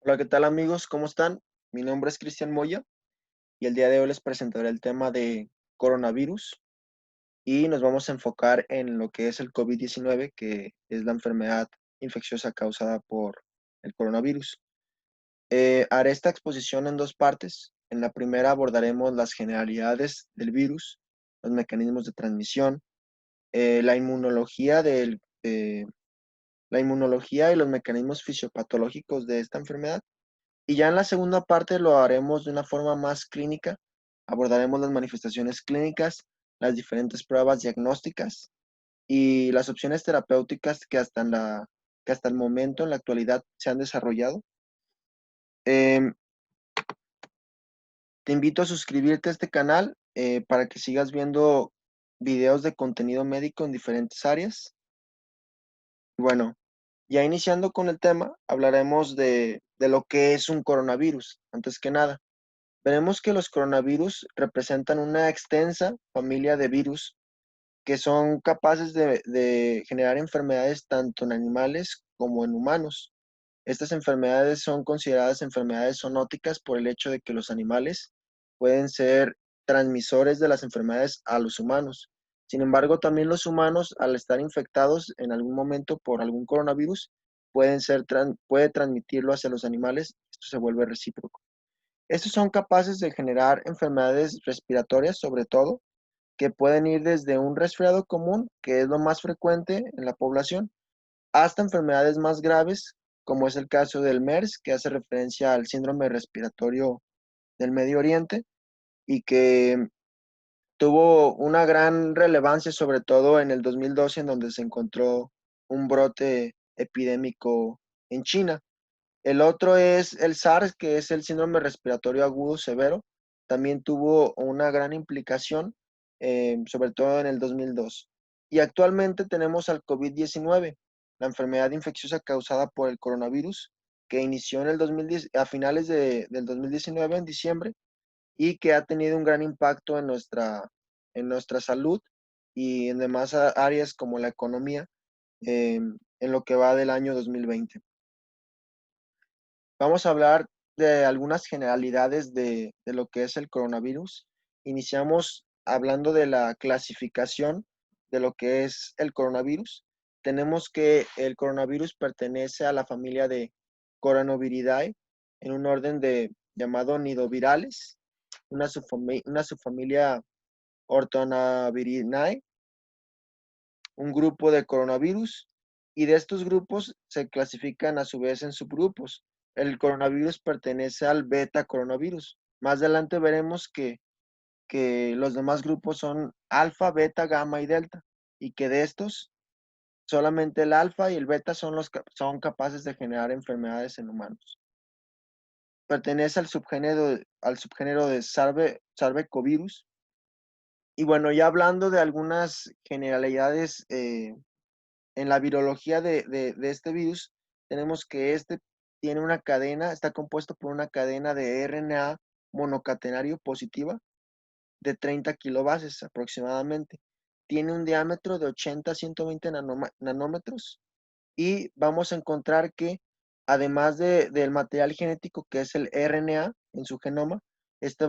Hola, ¿qué tal amigos? ¿Cómo están? Mi nombre es Cristian Moya y el día de hoy les presentaré el tema de coronavirus y nos vamos a enfocar en lo que es el COVID-19, que es la enfermedad infecciosa causada por el coronavirus. Haré esta exposición en dos partes. En la primera abordaremos las generalidades del virus, los mecanismos de transmisión, la inmunología la inmunología y los mecanismos fisiopatológicos de esta enfermedad. Y ya en la segunda parte lo haremos de una forma más clínica. Abordaremos las manifestaciones clínicas, las diferentes pruebas diagnósticas y las opciones terapéuticas que hasta el momento, en la actualidad, se han desarrollado. Em, Te invito a suscribirte a este canal para que sigas viendo videos de contenido médico en diferentes áreas. Bueno, ya iniciando con el tema, hablaremos de lo que es un coronavirus, antes que nada. Veremos que los coronavirus representan una extensa familia de virus que son capaces de generar enfermedades tanto en animales como en humanos. Estas enfermedades son consideradas enfermedades zoonóticas por el hecho de que los animales pueden ser transmisores de las enfermedades a los humanos. Sin embargo, también los humanos, al estar infectados en algún momento por algún coronavirus, puede transmitirlo hacia los animales. Esto se vuelve recíproco. Estos son capaces de generar enfermedades respiratorias, sobre todo, que pueden ir desde un resfriado común, que es lo más frecuente en la población, hasta enfermedades más graves, como es el caso del MERS, que hace referencia al síndrome respiratorio del Medio Oriente y que tuvo una gran relevancia, sobre todo en el 2012, en donde se encontró un brote epidémico en China. El otro es el SARS, que es el síndrome respiratorio agudo severo. También tuvo una gran implicación, sobre todo en el 2002. Y actualmente tenemos al COVID-19, la enfermedad infecciosa causada por el coronavirus, que inició en el 2010, a finales del 2019, en diciembre, y que ha tenido un gran impacto en nuestra salud y en demás áreas como la economía, en lo que va del año 2020. Vamos a hablar de algunas generalidades de lo que es el coronavirus. Iniciamos hablando de la clasificación de lo que es el coronavirus. Tenemos que el coronavirus pertenece a la familia de Coronaviridae en un orden llamado nidovirales, una subfamilia Ortonavirinae, un grupo de coronavirus, y de estos grupos se clasifican a su vez en subgrupos. El coronavirus pertenece al beta coronavirus. Más adelante veremos que los demás grupos son alfa, beta, gamma y delta, y que de estos solamente el alfa y el beta son capaces de generar enfermedades en humanos. Pertenece al subgénero de Sarbecovirus. Y bueno, ya hablando de algunas generalidades en la virología de este virus, tenemos que este tiene una cadena, está compuesto por una cadena de RNA monocatenario positiva de 30 kilobases aproximadamente. Tiene un diámetro de 80 a 120 nanómetros y vamos a encontrar que además del material genético que es el RNA en su genoma, este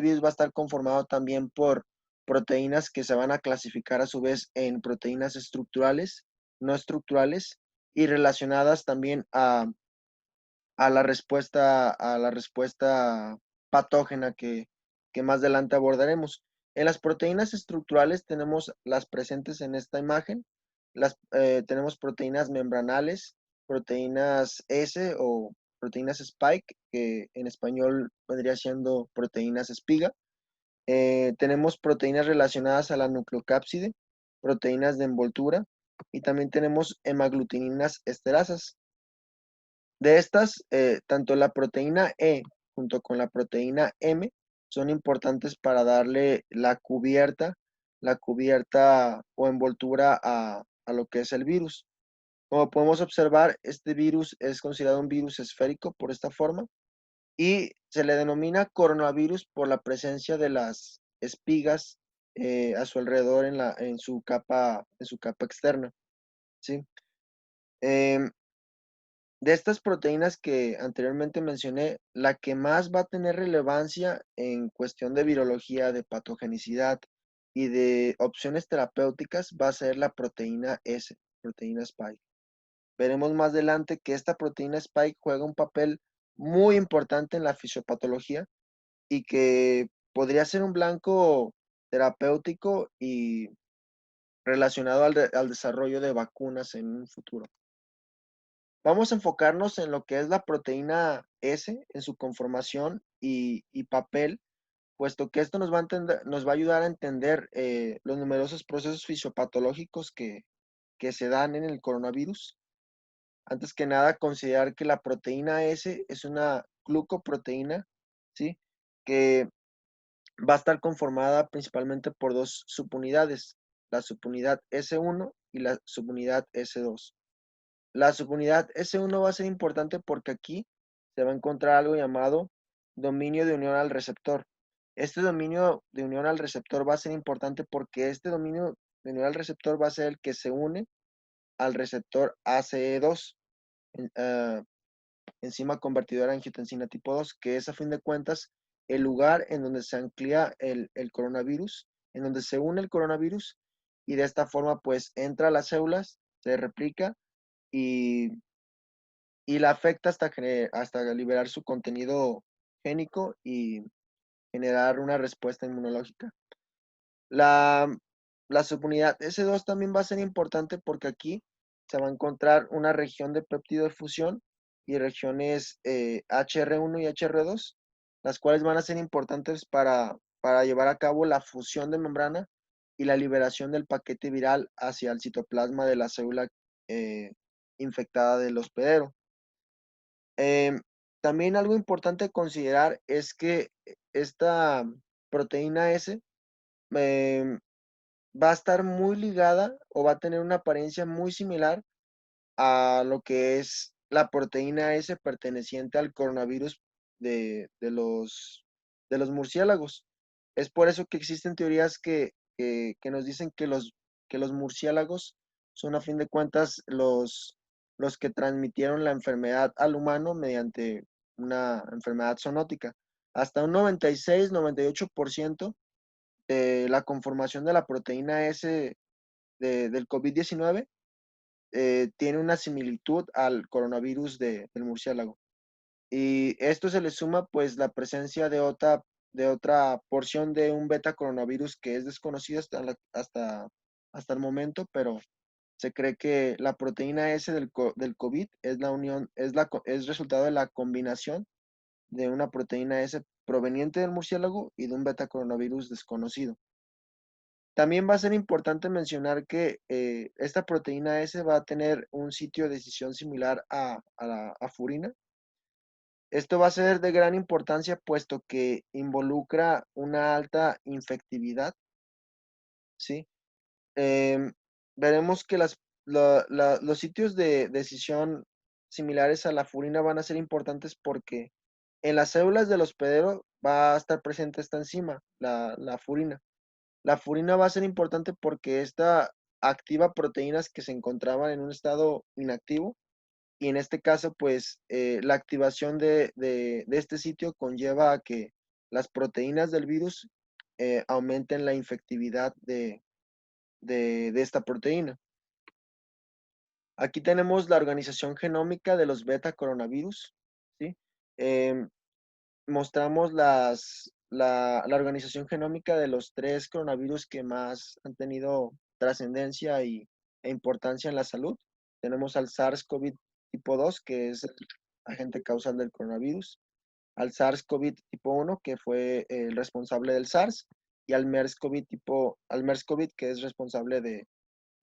virus va a estar conformado también por proteínas que se van a clasificar a su vez en proteínas estructurales, no estructurales y relacionadas también a la respuesta patógena que más adelante abordaremos. En las proteínas estructurales tenemos las presentes en esta imagen. Tenemos proteínas membranales, proteínas S o proteínas spike, que en español vendría siendo proteínas espiga. Tenemos proteínas relacionadas a la nucleocápside, proteínas de envoltura y también tenemos hemaglutininas esterasas. De estas, tanto la proteína E junto con la proteína M son importantes para darle la cubierta o envoltura a lo que es el virus. Como podemos observar, este virus es considerado un virus esférico por esta forma y se le denomina coronavirus por la presencia de las espigas a su alrededor en su capa externa, ¿sí? Em, De estas proteínas que anteriormente mencioné, la que más va a tener relevancia en cuestión de virología, de patogenicidad y de opciones terapéuticas va a ser la proteína S, proteína Spike. Veremos más adelante que esta proteína Spike juega un papel muy importante en la fisiopatología y que podría ser un blanco terapéutico y relacionado al desarrollo de vacunas en un futuro. Vamos a enfocarnos en lo que es la proteína S, en su conformación y papel, puesto que esto nos va a ayudar a entender los numerosos procesos fisiopatológicos que se dan en el coronavirus. Antes que nada, considerar que la proteína S es una glucoproteína, ¿sí? Que va a estar conformada principalmente por dos subunidades, la subunidad S1 y la subunidad S2. La subunidad S1 va a ser importante porque aquí se va a encontrar algo llamado dominio de unión al receptor. Este dominio de unión al receptor va a ser importante porque este dominio de unión al receptor va a ser el que se une al receptor ACE2, enzima convertidora de angiotensina tipo 2, que es a fin de cuentas el lugar en donde se ancla el coronavirus, en donde se une el coronavirus y de esta forma pues entra a las células, se replica y la afecta hasta liberar su contenido génico y generar una respuesta inmunológica. La, la subunidad S2 también va a ser importante porque aquí se va a encontrar una región de péptido de fusión y regiones HR1 y HR2, las cuales van a ser importantes para llevar a cabo la fusión de membrana y la liberación del paquete viral hacia el citoplasma de la célula eh, infectada del hospedero. Em, También algo importante considerar es que esta proteína S em, va a estar muy ligada o va a tener una apariencia muy similar a lo que es la proteína S perteneciente al coronavirus de los murciélagos. Es por eso que existen teorías que nos dicen que los murciélagos son a fin de cuentas los que transmitieron la enfermedad al humano mediante una enfermedad zoonótica. Hasta un 96-98% de la conformación de la proteína S del COVID-19 tiene una similitud al coronavirus del murciélago. Y esto se le suma pues la presencia de otra porción de un beta coronavirus que es desconocido hasta el momento, pero se cree que la proteína S del COVID es la unión, es resultado de la combinación de una proteína S proveniente del murciélago y de un beta coronavirus desconocido. También va a ser importante mencionar que esta proteína S va a tener un sitio de decisión similar a la furina. Esto va a ser de gran importancia puesto que involucra una alta infectividad, ¿sí? Em, Veremos que los sitios de decisión similares a la furina van a ser importantes porque en las células del hospedero va a estar presente esta enzima, la furina. La furina va a ser importante porque esta activa proteínas que se encontraban en un estado inactivo y en este caso, pues la activación de este sitio conlleva a que las proteínas del virus aumenten la infectividad de esta proteína. Aquí tenemos la organización genómica de los beta coronavirus, ¿sí? Em, Mostramos la organización genómica de los tres coronavirus que más han tenido trascendencia e importancia en la salud. Tenemos al SARS-CoV tipo 2, que es el agente causal del coronavirus, al SARS-CoV tipo 1, que fue el responsable del SARS, y al MERS-CoV, que es responsable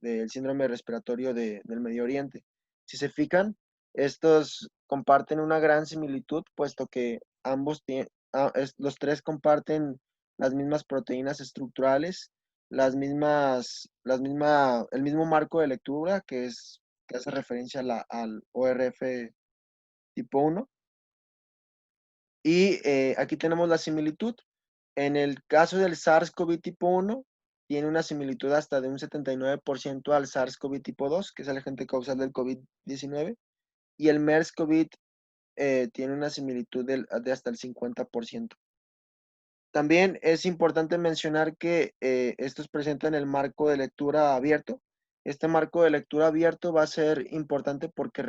del síndrome respiratorio del Medio Oriente. Si se fijan, estos comparten una gran similitud, puesto que los tres comparten las mismas proteínas estructurales, el mismo marco de lectura, que hace referencia al ORF tipo 1. Y aquí tenemos la similitud. En el caso del SARS-CoV tipo 1, tiene una similitud hasta de un 79% al SARS-CoV tipo 2, que es el agente causal del COVID-19. y el MERS-CoV tiene una similitud de hasta el 50%. También es importante mencionar que estos presentan el marco de lectura abierto. Este marco de lectura abierto va a ser importante porque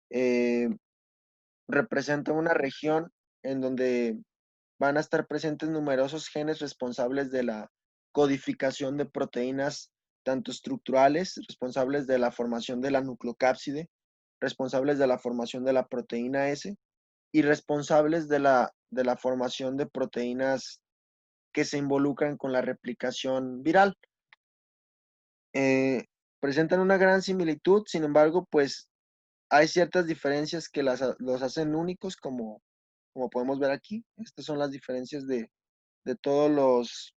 eh, representa una región en donde van a estar presentes numerosos genes responsables de la codificación de proteínas, tanto estructurales, responsables de la formación de la nucleocápside, responsables de la formación de la proteína S y responsables de la formación de proteínas que se involucran con la replicación viral. Eh, Presentan una gran similitud, sin embargo, pues hay ciertas diferencias que los hacen únicos, como podemos ver aquí. Estas son las diferencias de de todos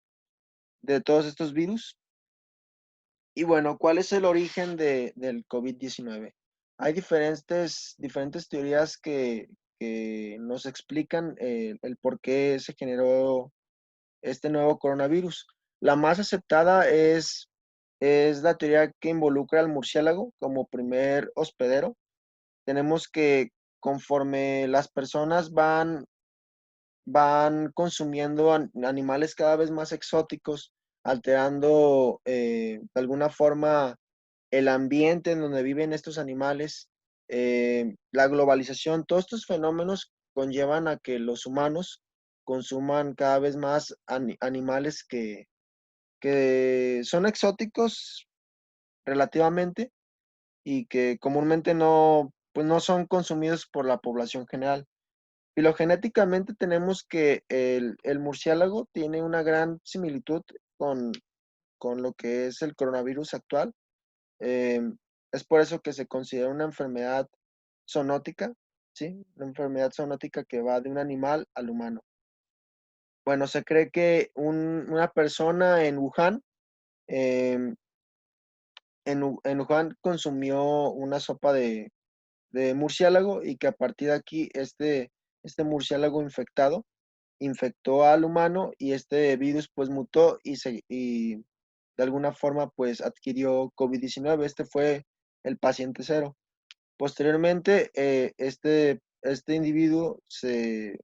estos virus. Y bueno, ¿cuál es el origen del COVID-19? Hay diferentes teorías que nos explican el por qué se generó este nuevo coronavirus. La más aceptada es la teoría que involucra al murciélago como primer hospedero. Tenemos que conforme las personas van consumiendo animales cada vez más exóticos, alterando de alguna forma el ambiente en donde viven estos animales, la globalización, todos estos fenómenos conllevan a que los humanos consuman cada vez más animales que son exóticos relativamente y que comúnmente pues no son consumidos por la población general. Filogenéticamente tenemos que el murciélago tiene una gran similitud con, con lo que es el coronavirus actual. Eh, es por eso que se considera una enfermedad zoonótica, ¿sí? Una enfermedad zoonótica que va de un animal al humano. Bueno, se cree que una persona en Wuhan, eh, en Wuhan consumió una sopa de murciélago y que a partir de aquí este murciélago infectado infectó al humano y este virus pues mutó y de alguna forma pues adquirió COVID-19. Este fue el paciente cero. Posteriormente, este individuo se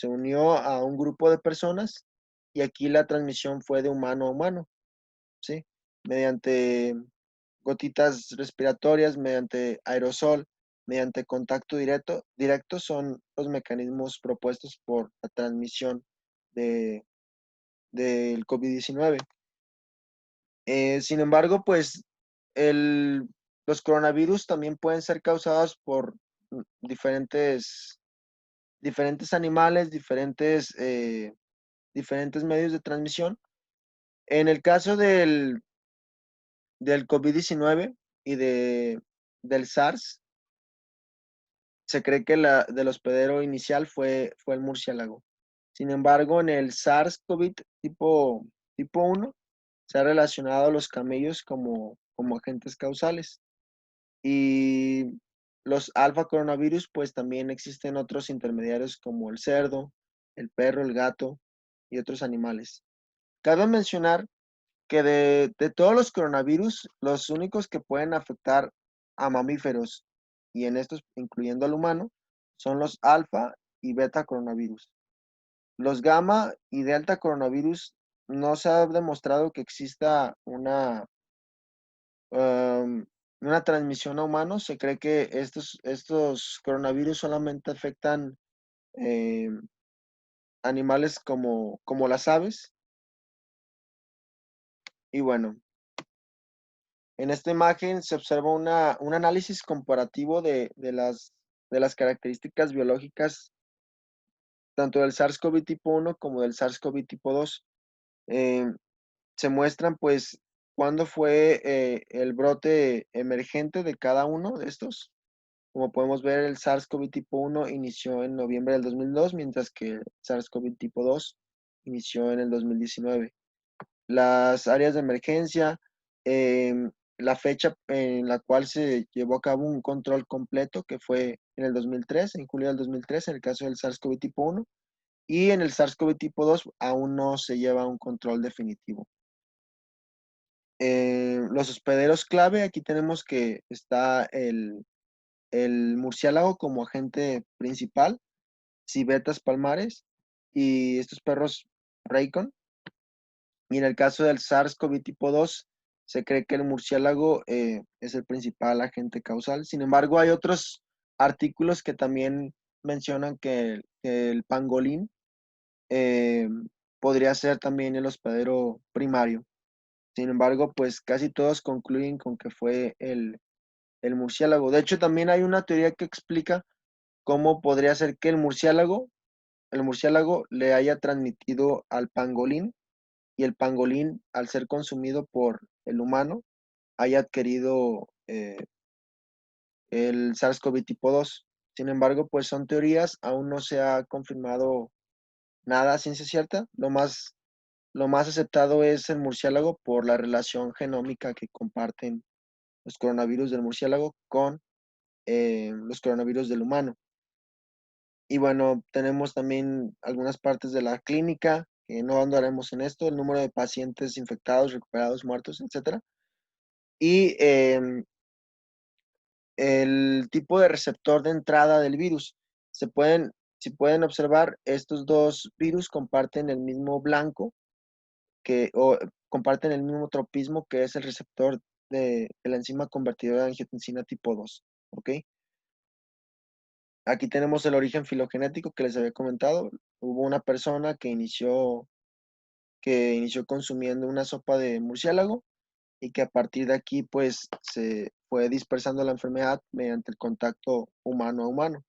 unió a un grupo de personas y aquí la transmisión fue de humano a humano, ¿sí? Mediante gotitas respiratorias, mediante aerosol, mediante contacto directo son los mecanismos propuestos por la transmisión de, del COVID-19. Sin embargo, pues el, los coronavirus también pueden ser causados por diferentes animales, diferentes medios de transmisión. En el caso del COVID-19 y del SARS, se cree que del hospedero inicial fue el murciélago. Sin embargo, en el SARS-CoV tipo 1 se ha relacionado a los camellos como agentes causales. Y los alfa coronavirus, pues también existen otros intermediarios como el cerdo, el perro, el gato y otros animales. Cabe mencionar que de todos los coronavirus, los únicos que pueden afectar a mamíferos, y en estos incluyendo al humano, son los alfa y beta coronavirus. Los gamma y delta coronavirus no se ha demostrado que exista um, una transmisión a humanos. Se cree que estos coronavirus solamente afectan eh, animales como las aves. Y bueno, en esta imagen se observa un análisis comparativo de las características biológicas tanto del SARS-CoV tipo 1 como del SARS-CoV tipo 2. Eh, Se muestran pues cuándo fue el brote emergente de cada uno de estos. Como podemos ver, el SARS-CoV tipo 1 inició en noviembre del 2002, mientras que el SARS-CoV tipo 2 inició en el 2019. Las áreas de emergencia, la fecha en la cual se llevó a cabo un control completo, que fue en el 2003, en julio del 2003, en el caso del SARS-CoV tipo 1, y en el SARS-CoV tipo 2 aún no se lleva un control definitivo. Los hospederos clave, aquí tenemos que está el murciélago como agente principal, Civetas palmares y estos perros Raycon. Y en el caso del SARS-CoV tipo 2, se cree que el murciélago es el principal agente causal. Sin embargo, hay otros artículos que también mencionan que el pangolín eh, podría ser también el hospedero primario. Sin embargo, pues casi todos concluyen con que fue el murciélago. De hecho, también hay una teoría que explica cómo podría ser que el murciélago le haya transmitido al pangolín y el pangolín, al ser consumido por el humano, haya adquirido el SARS-CoV tipo 2. Sin embargo, pues son teorías, aún no se ha confirmado nada a ciencia cierta. Lo más aceptado es el murciélago por la relación genómica que comparten los coronavirus del murciélago con los coronavirus del humano. Y bueno, tenemos también algunas partes de la clínica, que no andaremos en esto, el número de pacientes infectados, recuperados, muertos, etcétera. Y el tipo de receptor de entrada del virus. Se pueden, si pueden observar, estos dos virus comparten el mismo blanco o comparten el mismo tropismo que es el receptor de la enzima convertidora de angiotensina tipo 2. ¿Ok? Aquí tenemos el origen filogenético que les había comentado. Hubo una persona que inició consumiendo una sopa de murciélago y que a partir de aquí pues se fue dispersando la enfermedad mediante el contacto humano a humano.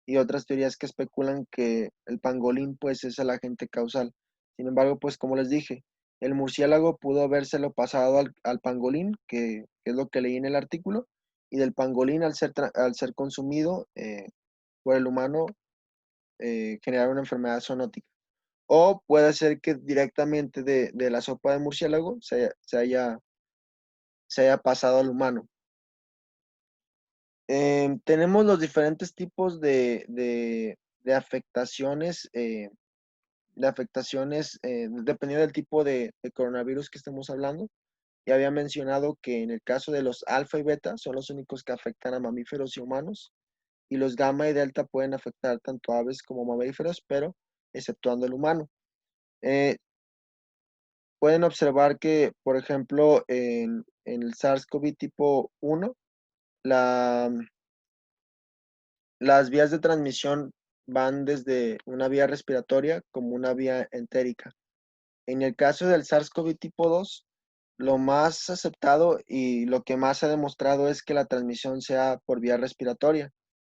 Y otras teorías que especulan que el pangolín pues es el agente causal. Sin embargo, pues como les dije, el murciélago pudo habérselo pasado al pangolín, que es lo que leí en el artículo, y del pangolín al ser consumido por el humano generar una enfermedad zoonótica. O puede ser que directamente de la sopa de murciélago se haya pasado al humano. Tenemos los diferentes tipos de afectaciones, dependiendo del tipo de coronavirus que estemos hablando. Ya había mencionado que en el caso de los alfa y beta son los únicos que afectan a mamíferos y humanos, y los gamma y delta pueden afectar tanto a aves como mamíferos, pero exceptuando el humano. Eh, Pueden observar que, por ejemplo, en el SARS-CoV tipo 1, la, las vías de transmisión van desde una vía respiratoria como una vía entérica. En el caso del SARS-CoV tipo 2, lo más aceptado y lo que más se ha demostrado es que la transmisión sea por vía respiratoria,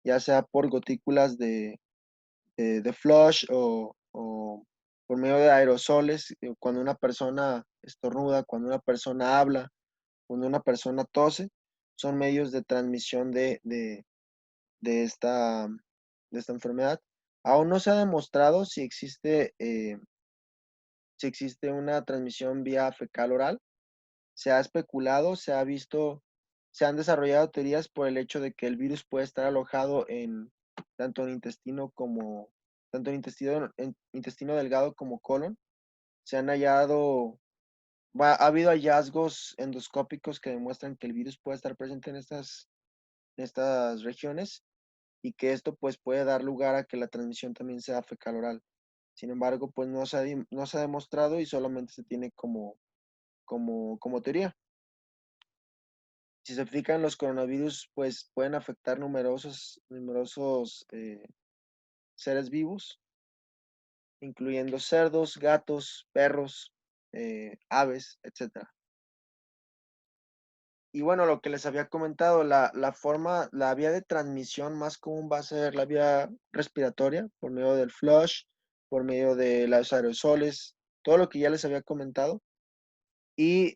ya sea por gotículas de flush o por medio de aerosoles, cuando una persona estornuda, cuando una persona habla, cuando una persona tose, son medios de transmisión de esta, de esta enfermedad. Aún no se ha demostrado si existe una transmisión vía fecal oral. Se ha especulado, se ha visto, se han desarrollado teorías por el hecho de que el virus puede estar alojado en tanto en intestino como tanto en intestino delgado como colon. Se han hallado, ha habido hallazgos endoscópicos que demuestran que el virus puede estar presente en estas regiones y que esto pues puede dar lugar a que la transmisión también sea fecal oral. Sin embargo, pues no se ha demostrado y solamente se tiene como teoría. Si se fijan, los coronavirus pues pueden afectar numerosos seres vivos, incluyendo cerdos, gatos, perros, aves, etcétera. Y bueno, lo que les había comentado, la vía de transmisión más común va a ser la vía respiratoria, por medio del flush, por medio de los aerosoles, todo lo que ya les había comentado. Y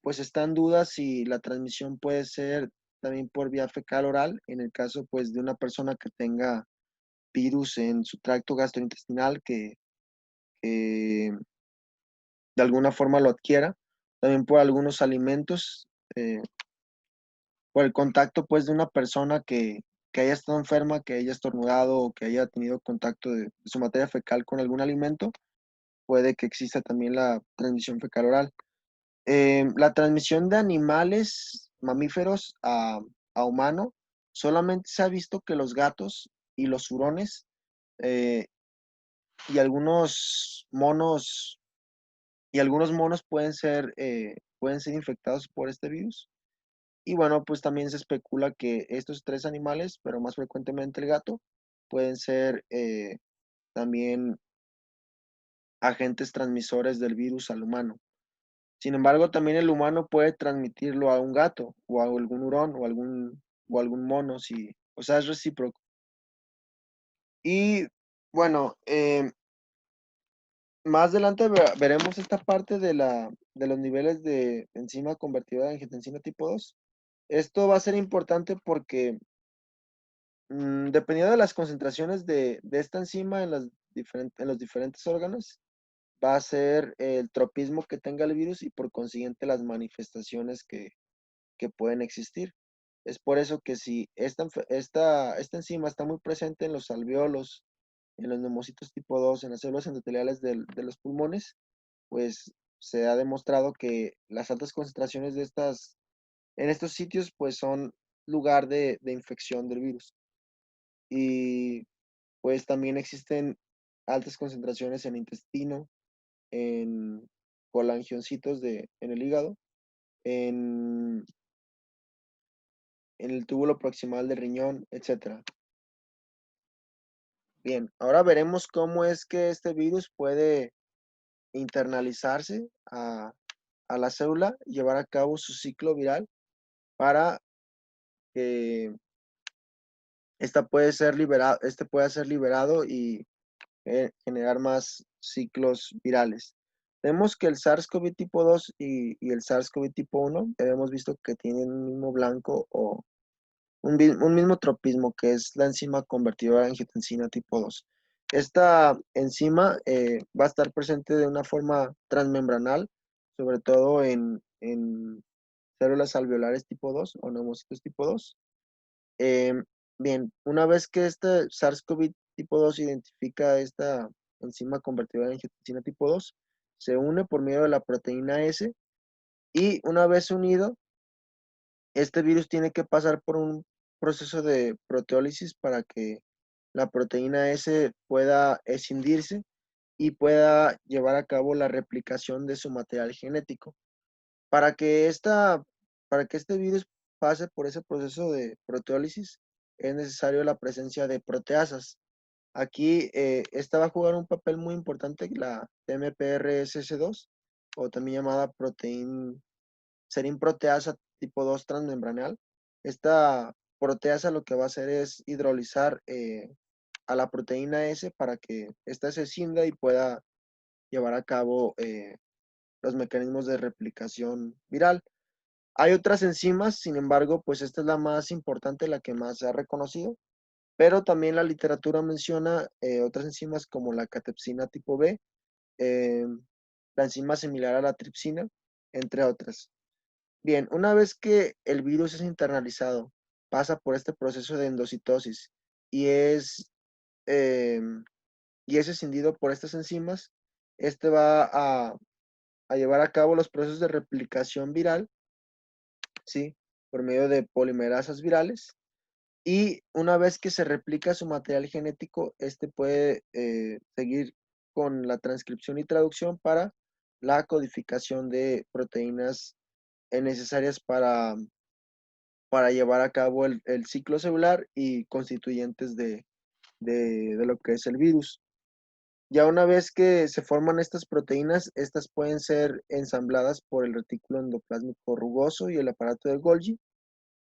pues está en duda si la transmisión puede ser también por vía fecal oral, en el caso pues de una persona que tenga virus en su tracto gastrointestinal que de alguna forma lo adquiera, también por algunos alimentos, por el contacto pues de una persona que haya estado enferma, que haya estornudado o que haya tenido contacto de su materia fecal con algún alimento, puede que exista también la transmisión fecal oral. La transmisión de animales mamíferos a humano solamente se ha visto que los gatos y los hurones eh, y algunos monos pueden ser infectados por este virus. Y bueno, pues también se especula que estos tres animales, pero más frecuentemente el gato, pueden ser también agentes transmisores del virus al humano. Sin embargo, también el humano puede transmitirlo a un gato o a algún hurón o algún mono, si, o sea, es recíproco. Y bueno, más adelante veremos esta parte de los niveles de enzima convertida en angiotensina tipo 2. Esto va a ser importante porque dependiendo de las concentraciones de esta enzima en los diferentes órganos, va a ser el tropismo que tenga el virus y por consiguiente las manifestaciones que pueden existir. Es por eso que si esta enzima está muy presente en los alveolos, en los neumocitos tipo 2, en las células endoteliales de los pulmones, pues se ha demostrado que las altas concentraciones en estos sitios pues son lugar de infección del virus. Y pues también existen altas concentraciones en intestino, en colangioncitos en el hígado, en, en el túbulo proximal del riñón, etcétera. Bien, ahora veremos cómo es que este virus puede internalizarse a la célula y llevar a cabo su ciclo viral para que este pueda ser liberado y generar más ciclos virales. Vemos que el SARS-CoV tipo 2 y el SARS-CoV tipo 1, hemos visto que tienen un mismo blanco o un mismo tropismo, que es la enzima convertidora de angiotensina tipo 2. Esta enzima va a estar presente de una forma transmembranal, sobre todo en células alveolares tipo 2 o neumocitos tipo 2. Em, Bien, una vez que este SARS-CoV tipo 2 identifica esta enzima convertidora de angiotensina tipo 2, se une por medio de la proteína S y una vez unido, este virus tiene que pasar por un proceso de proteólisis para que la proteína S pueda escindirse y pueda llevar a cabo la replicación de su material genético. Para que para que este virus pase por ese proceso de proteólisis, es necesario la presencia de proteasas. Aquí, esta va a jugar un papel muy importante, la TMPRSS2, o también llamada serin proteasa tipo 2 transmembranal. Esta proteasa lo que va a hacer es hidrolizar a la proteína S para que ésta se escinda y pueda llevar a cabo los mecanismos de replicación viral. Hay otras enzimas, sin embargo, pues esta es la más importante, la que más se ha reconocido, pero también la literatura menciona otras enzimas como la catepsina tipo B, eh, la enzima similar a la tripsina, entre otras. Bien, una vez que el virus es internalizado, pasa por este proceso de endocitosis y eh, y es escindido por estas enzimas, este va a llevar a cabo los procesos de replicación viral, ¿sí? Por medio de polimerasas virales. Y una vez que se replica su material genético, este puede seguir con la transcripción y traducción para la codificación de proteínas necesarias para llevar a cabo el ciclo celular y constituyentes de lo que es el virus. Ya una vez que se forman estas proteínas, estas pueden ser ensambladas por el retículo endoplásmico rugoso y el aparato de Golgi.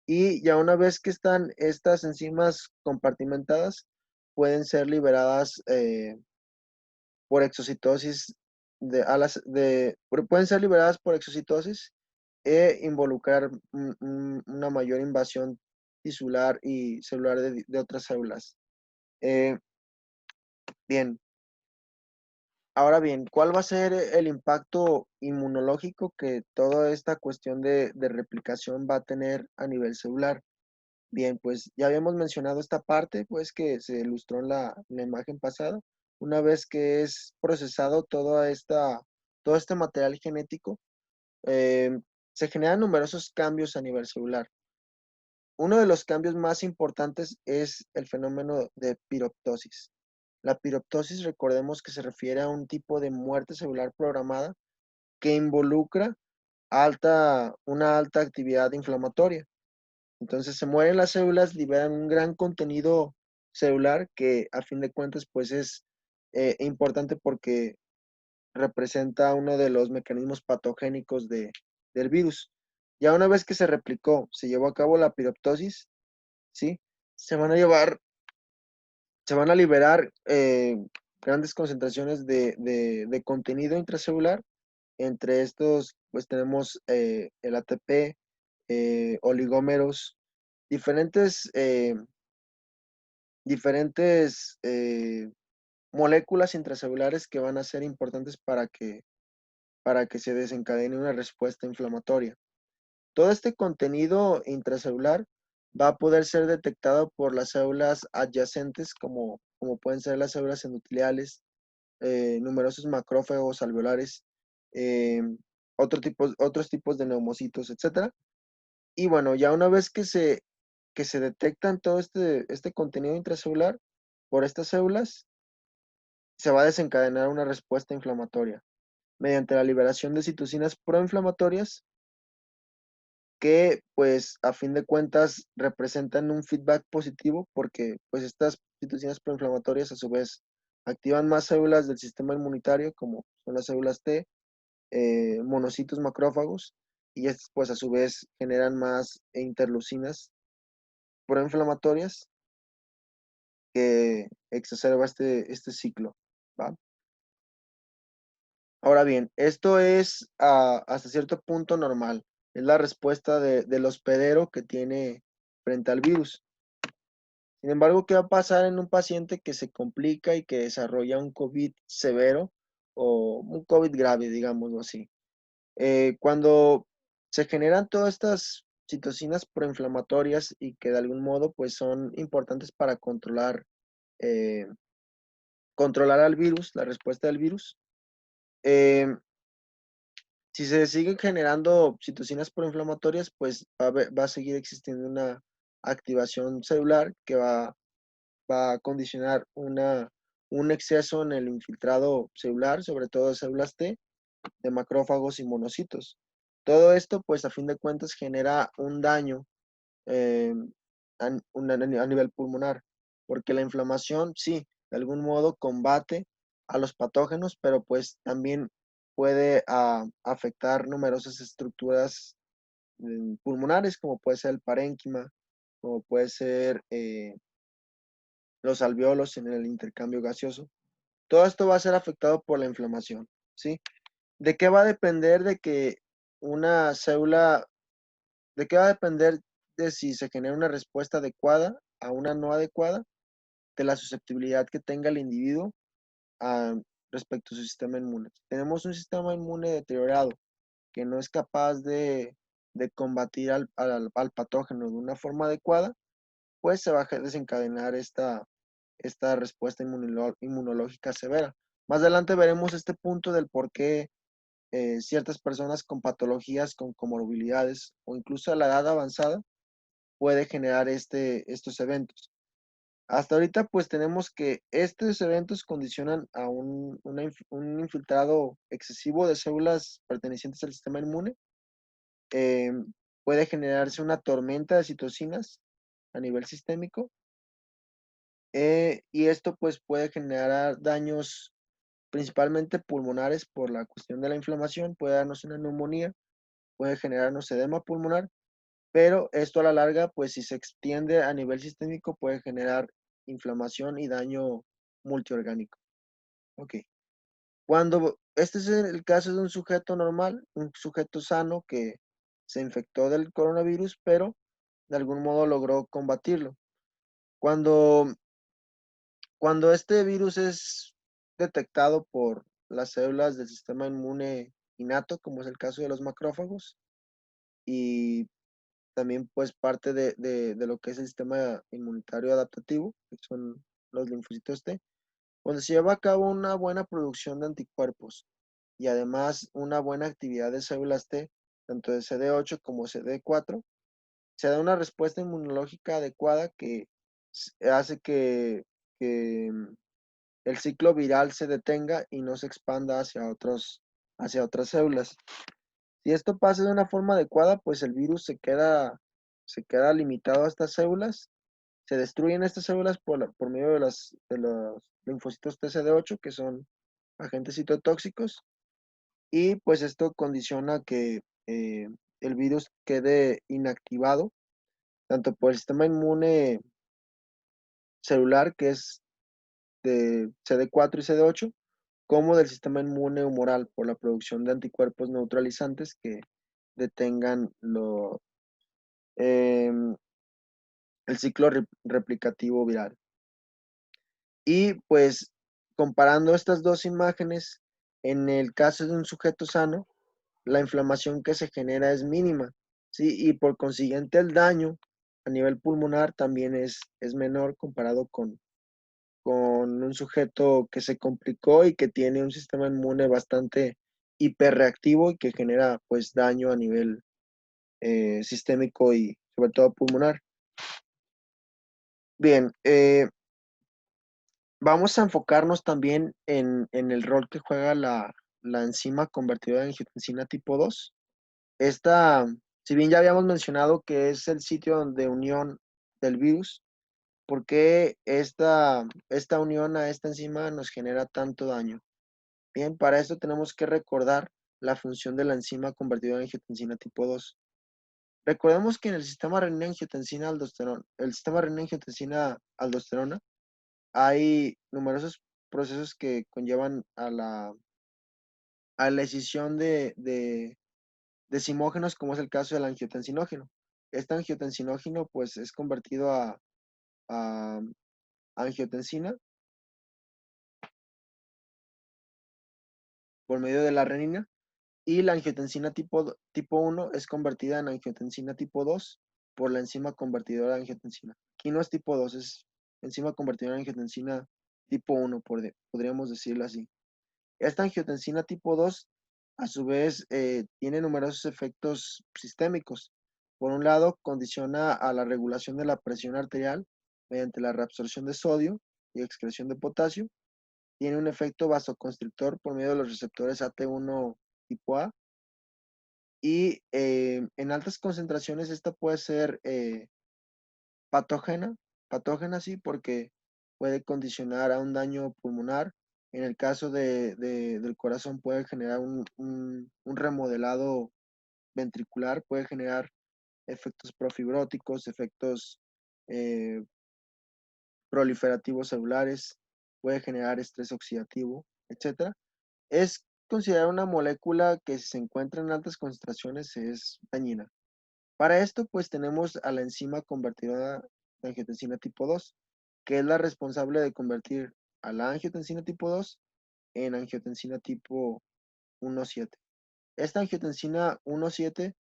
Y ya una vez que están estas enzimas compartimentadas, pueden ser liberadas por exocitosis pueden ser liberadas por exocitosis e involucrar una mayor invasión tisular y celular de otras células. Eh, bien, ahora bien, ¿cuál va a ser el impacto inmunológico que toda esta cuestión de replicación va a tener a nivel celular? Bien, pues ya habíamos mencionado esta parte, pues que se ilustró en la imagen pasada. Una vez que es procesado todo este material genético, eh, se generan numerosos cambios a nivel celular. uno de los cambios más importantes es el fenómeno de piroptosis. La piroptosis, recordemos que se refiere a un tipo de muerte celular programada que involucra una alta actividad inflamatoria. Entonces se mueren las células, liberan un gran contenido celular que a fin de cuentas pues es importante porque representa uno de los mecanismos patogénicos del virus. Ya una vez que se replicó, se llevó a cabo la piroptosis, ¿sí? Se van a llevar, se van a liberar grandes concentraciones de contenido intracelular. Entre estos, pues tenemos el ATP, oligómeros, diferentes, moléculas intracelulares que van a ser importantes para que se desencadene una respuesta inflamatoria. Todo este contenido intracelular va a poder ser detectado por las células adyacentes, como pueden ser las células endoteliales, numerosos macrófagos alveolares, eh, otros tipos de neumocitos, etcétera. Y bueno, ya una vez que se detectan todo este contenido intracelular por estas células, se va a desencadenar una respuesta inflamatoria mediante la liberación de citocinas proinflamatorias que pues a fin de cuentas representan un feedback positivo porque pues estas citocinas proinflamatorias a su vez activan más células del sistema inmunitario como son las células T, monocitos macrófagos y estas pues a su vez generan más interleucinas proinflamatorias que exacerba este ciclo, ¿va? Ahora bien, esto es hasta cierto punto normal. Es la respuesta del hospedero que tiene frente al virus. Sin embargo, ¿qué va a pasar en un paciente que se complica y que desarrolla un COVID severo o un COVID grave, digámoslo así? Cuando se generan todas estas citocinas proinflamatorias y que de algún modo pues son importantes para eh, controlar al virus, la respuesta del virus, eh, si se siguen generando citocinas proinflamatorias, pues va a seguir existiendo una activación celular que va a condicionar un exceso en el infiltrado celular, sobre todo de células T, de macrófagos y monocitos. Todo esto, pues a fin de cuentas, genera un daño eh, a nivel pulmonar, porque la inflamación, sí, de algún modo combate a los patógenos, pero pues también puede afectar numerosas estructuras pulmonares, como puede ser el parénquima, como puede ser los alveolos en el intercambio gaseoso. Todo esto va a ser afectado por la inflamación, ¿sí? ¿De qué va a depender de que una célula, de qué va a depender de si se genera una respuesta adecuada a una no adecuada? De la susceptibilidad que tenga el individuo a, respecto a su sistema inmune. Si tenemos un sistema inmune deteriorado que no es capaz de combatir al patógeno de una forma adecuada, pues se va a desencadenar esta respuesta inmunológica severa. Más adelante veremos este punto del por qué ciertas personas con patologías, con comorbilidades o incluso a la edad avanzada puede generar estos eventos. Hasta ahorita pues tenemos que estos eventos condicionan a un infiltrado excesivo de células pertenecientes al sistema inmune. Eh, Puede generarse una tormenta de citocinas a nivel sistémico y esto pues puede generar daños principalmente pulmonares por la cuestión de la inflamación, puede darnos una neumonía, puede generarnos edema pulmonar, pero esto a la larga, pues si se extiende a nivel sistémico, puede generar inflamación y daño multiorgánico. Ok. Cuando este es el caso de un sujeto normal, un sujeto sano que se infectó del coronavirus, pero de algún modo logró combatirlo. Cuando, cuando este virus es detectado por las células del sistema inmune innato, como es el caso de los macrófagos, y también pues parte de lo que es el sistema inmunitario adaptativo, que son los linfocitos T, cuando se lleva a cabo una buena producción de anticuerpos y además una buena actividad de células T, tanto de CD8 como CD4, se da una respuesta inmunológica adecuada que hace que el ciclo viral se detenga y no se expanda hacia otras células. Si esto pasa de una forma adecuada, pues el virus se queda limitado a estas células, se destruyen estas células por medio de los linfocitos TCD8, que son agentes citotóxicos, y pues esto condiciona que el virus quede inactivado, tanto por el sistema inmune celular, que es de CD4 y CD8, como del sistema inmune humoral por la producción de anticuerpos neutralizantes que detengan em, el ciclo replicativo viral. Y pues comparando estas dos imágenes, en el caso de un sujeto sano, la inflamación que se genera es mínima, ¿sí? Y por consiguiente el daño a nivel pulmonar también es menor comparado con un sujeto que se complicó y que tiene un sistema inmune bastante hiperreactivo y que genera pues daño a nivel sistémico y sobre todo pulmonar. Bien, vamos a enfocarnos también en el rol que juega la enzima convertidora de angiotensina tipo 2. Esta, si bien ya habíamos mencionado que es el sitio de unión del virus, ¿por qué esta unión a esta enzima nos genera tanto daño? Bien, para esto tenemos que recordar la función de la enzima convertidora de angiotensina tipo 2. Recordemos que en el sistema renina-angiotensina-aldosterona, el sistema renina-angiotensina-aldosterona, hay numerosos procesos que conllevan a la escisión de decimógenos, como es el caso del angiotensinógeno. Este angiotensinógeno pues es convertido a angiotensina por medio de la renina, y la angiotensina tipo 1 es convertida en angiotensina tipo 2 por la enzima convertidora de angiotensina. Aquí no es tipo 2, es enzima convertidora de angiotensina tipo 1, podríamos decirlo así. Esta angiotensina tipo 2, a su vez, tiene numerosos efectos sistémicos. Por un lado, condiciona a la regulación de la presión arterial mediante la reabsorción de sodio y excreción de potasio. Tiene un efecto vasoconstrictor por medio de los receptores AT1 tipo A. Y en altas concentraciones esta puede ser patógena, patógena sí, porque puede condicionar a un daño pulmonar. En el caso del corazón puede generar un remodelado ventricular, puede generar efectos profibróticos, efectos eh, proliferativos celulares, puede generar estrés oxidativo, etcétera. Es considerada una molécula que si se encuentra en altas concentraciones es dañina. Para esto, pues tenemos a la enzima convertidora de angiotensina tipo 2, que es la responsable de convertir a la angiotensina tipo 2 en angiotensina tipo 1,7. Esta angiotensina 1,7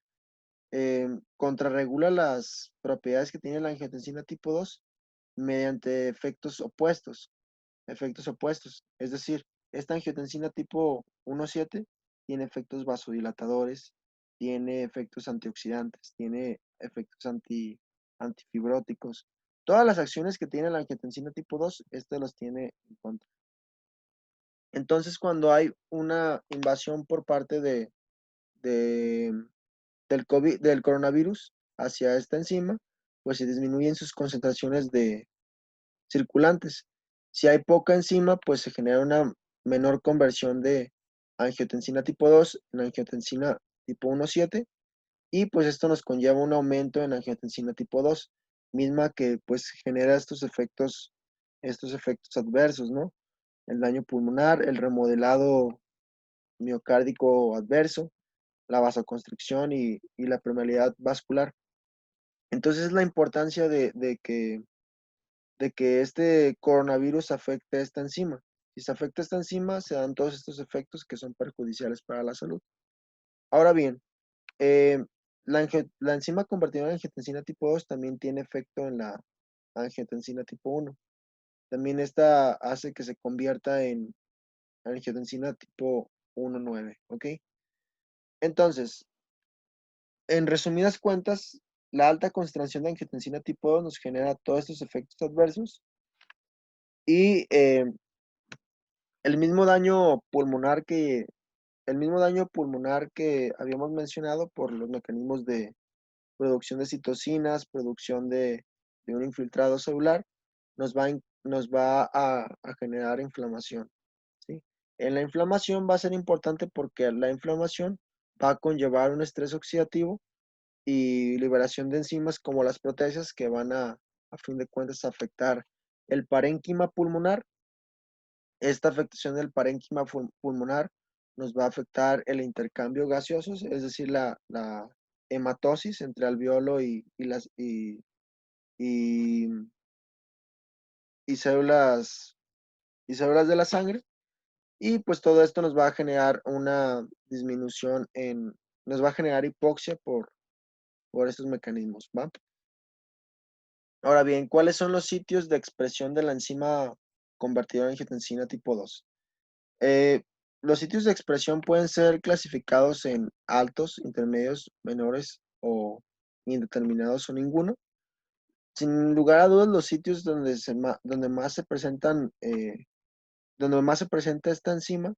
contrarregula las propiedades que tiene la angiotensina tipo 2 mediante efectos opuestos. Es decir, esta angiotensina tipo 1,7 tiene efectos vasodilatadores, tiene efectos antioxidantes, tiene efectos antifibróticos. Todas las acciones que tiene la angiotensina tipo 2, este los tiene en contra. Entonces, cuando hay una invasión por parte de- del coronavirus hacia esta enzima, pues se disminuyen sus concentraciones de circulantes. Si hay poca enzima, pues se genera una menor conversión de angiotensina tipo 2 en angiotensina tipo 1,7, y pues esto nos conlleva un aumento en angiotensina tipo 2, misma que pues genera estos efectos adversos, ¿no? El daño pulmonar, el remodelado miocárdico adverso, la vasoconstricción y la permeabilidad vascular. Entonces la importancia de que este coronavirus afecte a esta enzima. Si se afecta esta enzima, se dan todos estos efectos que son perjudiciales para la salud. Ahora bien, eh, la enzima convertidora de angiotensina tipo 2 también tiene efecto en la angiotensina tipo 1. También esta hace que se convierta en angiotensina tipo 1,9, ¿ok? Entonces, en resumidas cuentas, la alta concentración de angiotensina tipo 2 nos genera todos estos efectos adversos y el mismo daño pulmonar que, el mismo daño pulmonar que habíamos mencionado por los mecanismos de producción de citocinas, producción de un infiltrado celular, nos va a generar inflamación, ¿sí? En la inflamación va a ser importante porque la inflamación va a conllevar un estrés oxidativo y liberación de enzimas como las proteasas que van a fin de cuentas, afectar el parénquima pulmonar. Esta afectación del parénquima pulmonar nos va a afectar el intercambio gaseoso, es decir, la hematosis entre alveolo y, y células, y células de la sangre. Y pues todo esto nos va a generar una disminución nos va a generar hipoxia por estos mecanismos, ¿va? Ahora bien, ¿cuáles son los sitios de expresión de la enzima convertidora en angiotensina tipo 2? Eh, los sitios de expresión pueden ser clasificados en altos, intermedios, menores o indeterminados o ninguno. Sin lugar a dudas, los sitios donde más se presentan, donde más se presenta esta enzima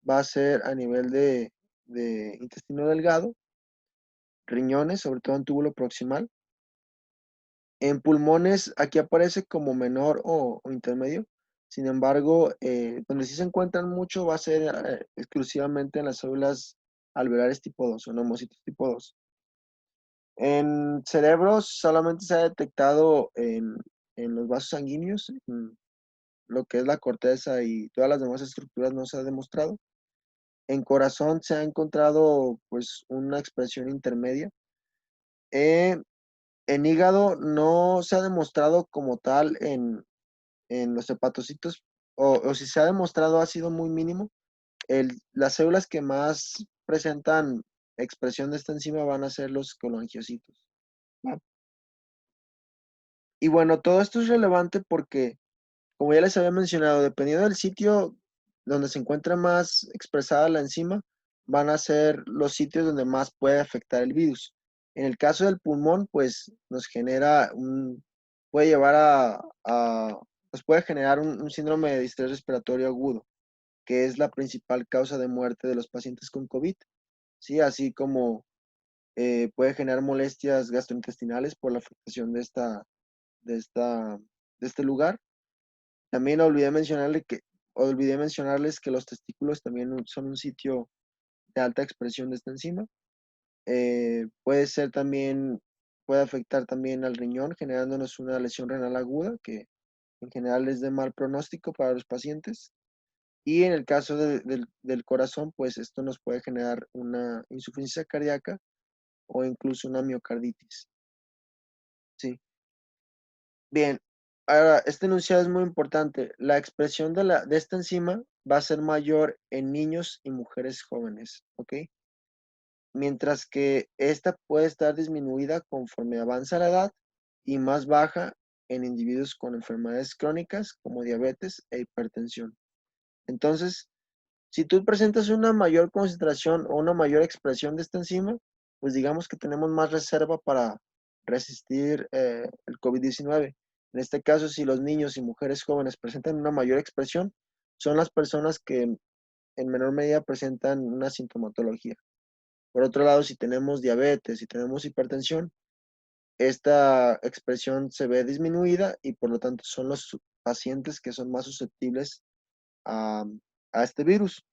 va a ser a nivel de intestino delgado, riñones, sobre todo en túbulo proximal. En pulmones, aquí aparece como menor o intermedio. Sin embargo, donde sí se encuentran mucho va a ser exclusivamente en las células alveolares tipo 2 o neumocitos tipo 2. En cerebros solamente se ha detectado en los vasos sanguíneos, en lo que es la corteza y todas las demás estructuras no se ha demostrado. En corazón se ha encontrado pues una expresión intermedia. Eh, en hígado no se ha demostrado como tal en los hepatocitos, o si se ha demostrado ha sido muy mínimo. Las células que más presentan expresión de esta enzima van a ser los colangiocitos, ¿va? Y bueno, todo esto es relevante porque, como ya les había mencionado, dependiendo del sitio donde se encuentra más expresada la enzima, van a ser los sitios donde más puede afectar el virus. En el caso del pulmón, pues puede llevar nos puede generar un síndrome de distrés respiratorio agudo, que es la principal causa de muerte de los pacientes con COVID, ¿sí? Así como puede generar molestias gastrointestinales por la afectación de esta, de este lugar. También olvidé mencionarles que los testículos también son un sitio de alta expresión de esta enzima. Puede ser también, puede afectar también al riñón, generándonos una lesión renal aguda, que en general es de mal pronóstico para los pacientes. Y en el caso del corazón, pues esto nos puede generar una insuficiencia cardíaca o incluso una miocarditis. Sí. Bien, ahora, este enunciado es muy importante. La expresión de esta enzima va a ser mayor en niños y mujeres jóvenes, ¿ok? Mientras que esta puede estar disminuida conforme avanza la edad y más baja en individuos con enfermedades crónicas como diabetes e hipertensión. Entonces, si tú presentas una mayor concentración o una mayor expresión de esta enzima, pues digamos que tenemos más reserva para resistir el COVID-19. En este caso, si los niños y mujeres jóvenes presentan una mayor expresión, son las personas que en menor medida presentan una sintomatología. Por otro lado, si tenemos diabetes, si tenemos hipertensión, esta expresión se ve disminuida y por lo tanto son los pacientes que son más susceptibles a, a este virus.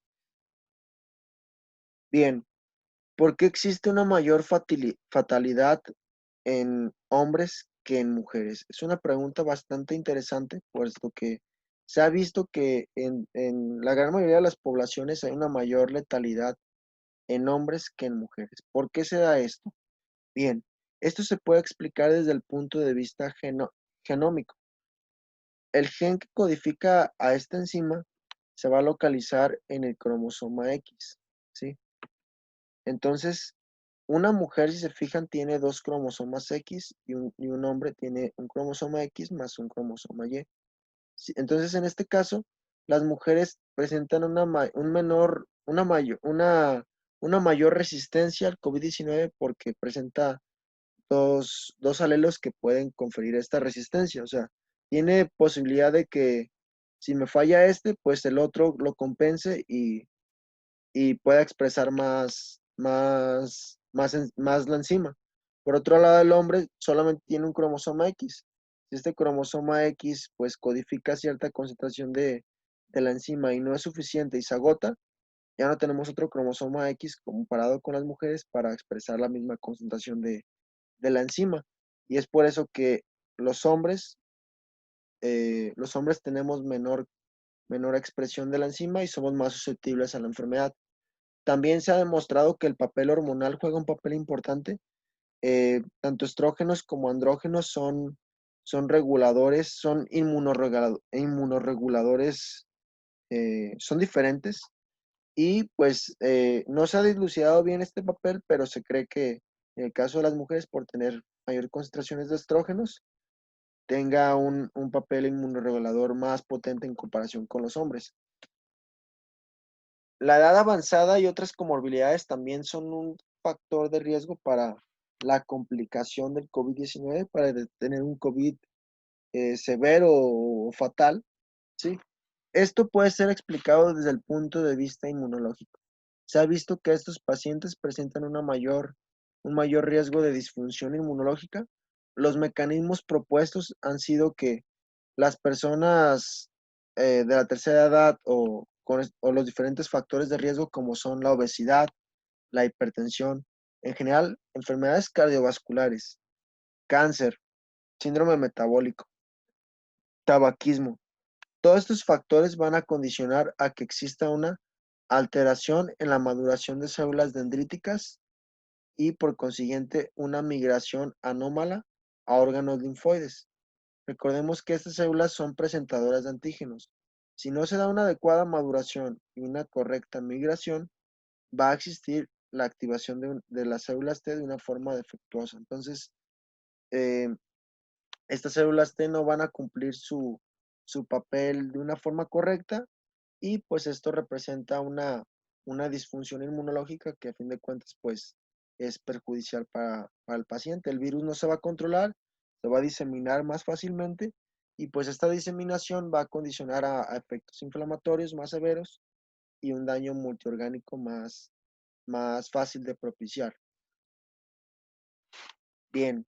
Bien, ¿por qué existe una mayor fatalidad en hombres que en mujeres? Es una pregunta bastante interesante, puesto que se ha visto que en la gran mayoría de las poblaciones hay una mayor letalidad en hombres que en mujeres. ¿Por qué se da esto? Bien, esto se puede explicar desde el punto de vista genómico. El gen que codifica a esta enzima se va a localizar en el cromosoma X, ¿sí? Entonces, una mujer, si se fijan, tiene dos cromosomas X y un hombre tiene un cromosoma X más un cromosoma Y. Entonces, en este caso, las mujeres presentan una mayor resistencia al COVID-19 porque presenta dos alelos que pueden conferir esta resistencia. O sea, tiene posibilidad de que si me falla este, pues el otro lo compense y pueda expresar más la enzima. Por otro lado, el hombre solamente tiene un cromosoma X. Si este cromosoma X pues codifica cierta concentración de la enzima y no es suficiente y se agota, ya no tenemos otro cromosoma X comparado con las mujeres para expresar la misma concentración de la enzima. Y es por eso que los hombres, los hombres tenemos menor expresión de la enzima y somos más susceptibles a la enfermedad. También se ha demostrado que el papel hormonal juega un papel importante. Tanto estrógenos como andrógenos son reguladores, son inmunoreguladores, son diferentes. Y pues no se ha dilucidado bien este papel, pero se cree que en el caso de las mujeres, por tener mayor concentraciones de estrógenos, tenga un papel inmunoregulador más potente en comparación con los hombres. La edad avanzada y otras comorbilidades también son un factor de riesgo para la complicación del COVID-19, para tener un COVID severo o fatal, ¿sí? Esto puede ser explicado desde el punto de vista inmunológico. Se ha visto que estos pacientes presentan un mayor riesgo de disfunción inmunológica. Los mecanismos propuestos han sido que las personas de la tercera edad o los diferentes factores de riesgo como son la obesidad, la hipertensión, en general enfermedades cardiovasculares, cáncer, síndrome metabólico, tabaquismo. Todos estos factores van a condicionar a que exista una alteración en la maduración de células dendríticas y por consiguiente una migración anómala a órganos linfoides. Recordemos que estas células son presentadoras de antígenos. Si no se da una adecuada maduración y una correcta migración, va a existir la activación de las células T de una forma defectuosa. Entonces, eh, estas células T no van a cumplir su papel de una forma correcta y pues esto representa una disfunción inmunológica que a fin de cuentas pues es perjudicial para el paciente. El virus no se va a controlar, se va a diseminar más fácilmente y pues esta diseminación va a condicionar a efectos inflamatorios más severos y un daño multiorgánico más fácil de propiciar. Bien,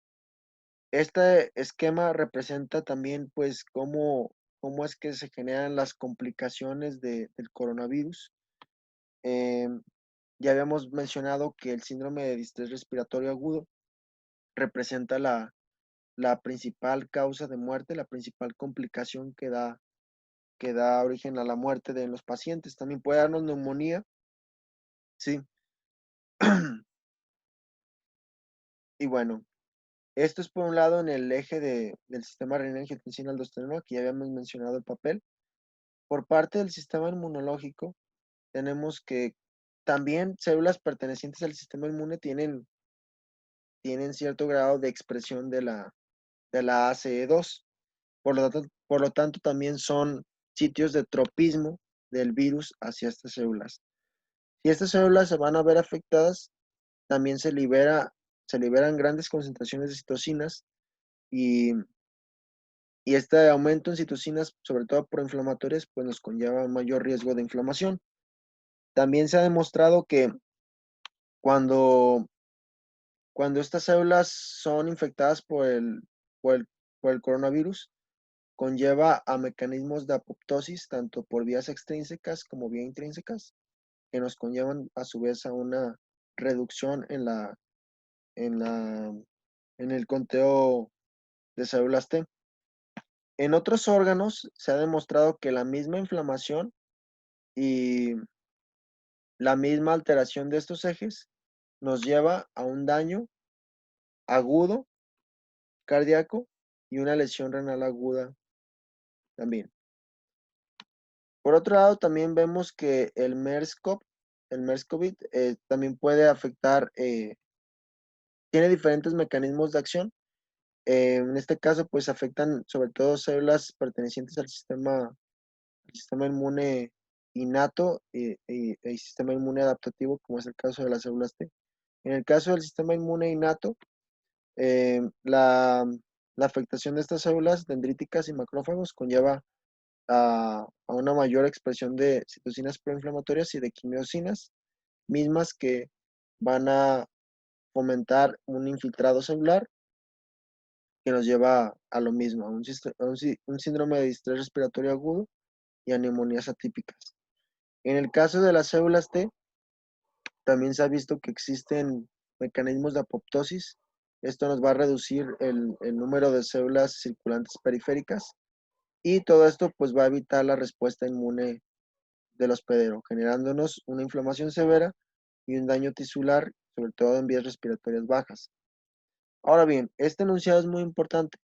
este esquema representa también pues cómo es que se generan las complicaciones del coronavirus. Em, Ya habíamos mencionado que el síndrome de distrés respiratorio agudo representa la principal causa de muerte, la principal complicación que da origen a la muerte de los pacientes. También puede darnos neumonía, sí. Y bueno, esto es por un lado en el eje del sistema renina-angiotensina-aldosterona, que ya habíamos mencionado el papel. Por parte del sistema inmunológico, tenemos que también células pertenecientes al sistema inmune tienen cierto grado de expresión de la ACE2. Por lo tanto, también son sitios de tropismo del virus hacia estas células. Si estas células se van a ver afectadas, también se liberan grandes concentraciones de citocinas y, y este aumento en citocinas, sobre todo proinflamatorias, pues nos conlleva un mayor riesgo de inflamación. También se ha demostrado que cuando, cuando estas células son infectadas por el, por el coronavirus, conlleva a mecanismos de apoptosis tanto por vías extrínsecas como vías intrínsecas, que nos conllevan a su vez a una reducción en la, en el conteo de células T. En otros órganos se ha demostrado que la misma inflamación y la misma alteración de estos ejes nos lleva a un daño agudo cardíaco y una lesión renal aguda también. Por otro lado, también vemos que el MERS-CoV, también puede afectar, tiene diferentes mecanismos de acción. En este caso, pues afectan sobre todo células pertenecientes al sistema inmune innato y sistema inmune adaptativo, como es el caso de las células T. En el caso del sistema inmune innato, La afectación de estas células dendríticas y macrófagos conlleva a una mayor expresión de citocinas proinflamatorias y de quimiosinas, mismas que van a fomentar un infiltrado celular que nos lleva a lo mismo, a un síndrome de distrés respiratorio agudo y a neumonías atípicas. En el caso de las células T, también se ha visto que existen mecanismos de apoptosis. Esto nos va a reducir el número de células circulantes periféricas y todo esto pues va a evitar la respuesta inmune del hospedero, generándonos una inflamación severa y un daño tisular, sobre todo en vías respiratorias bajas. Ahora bien, este enunciado es muy importante.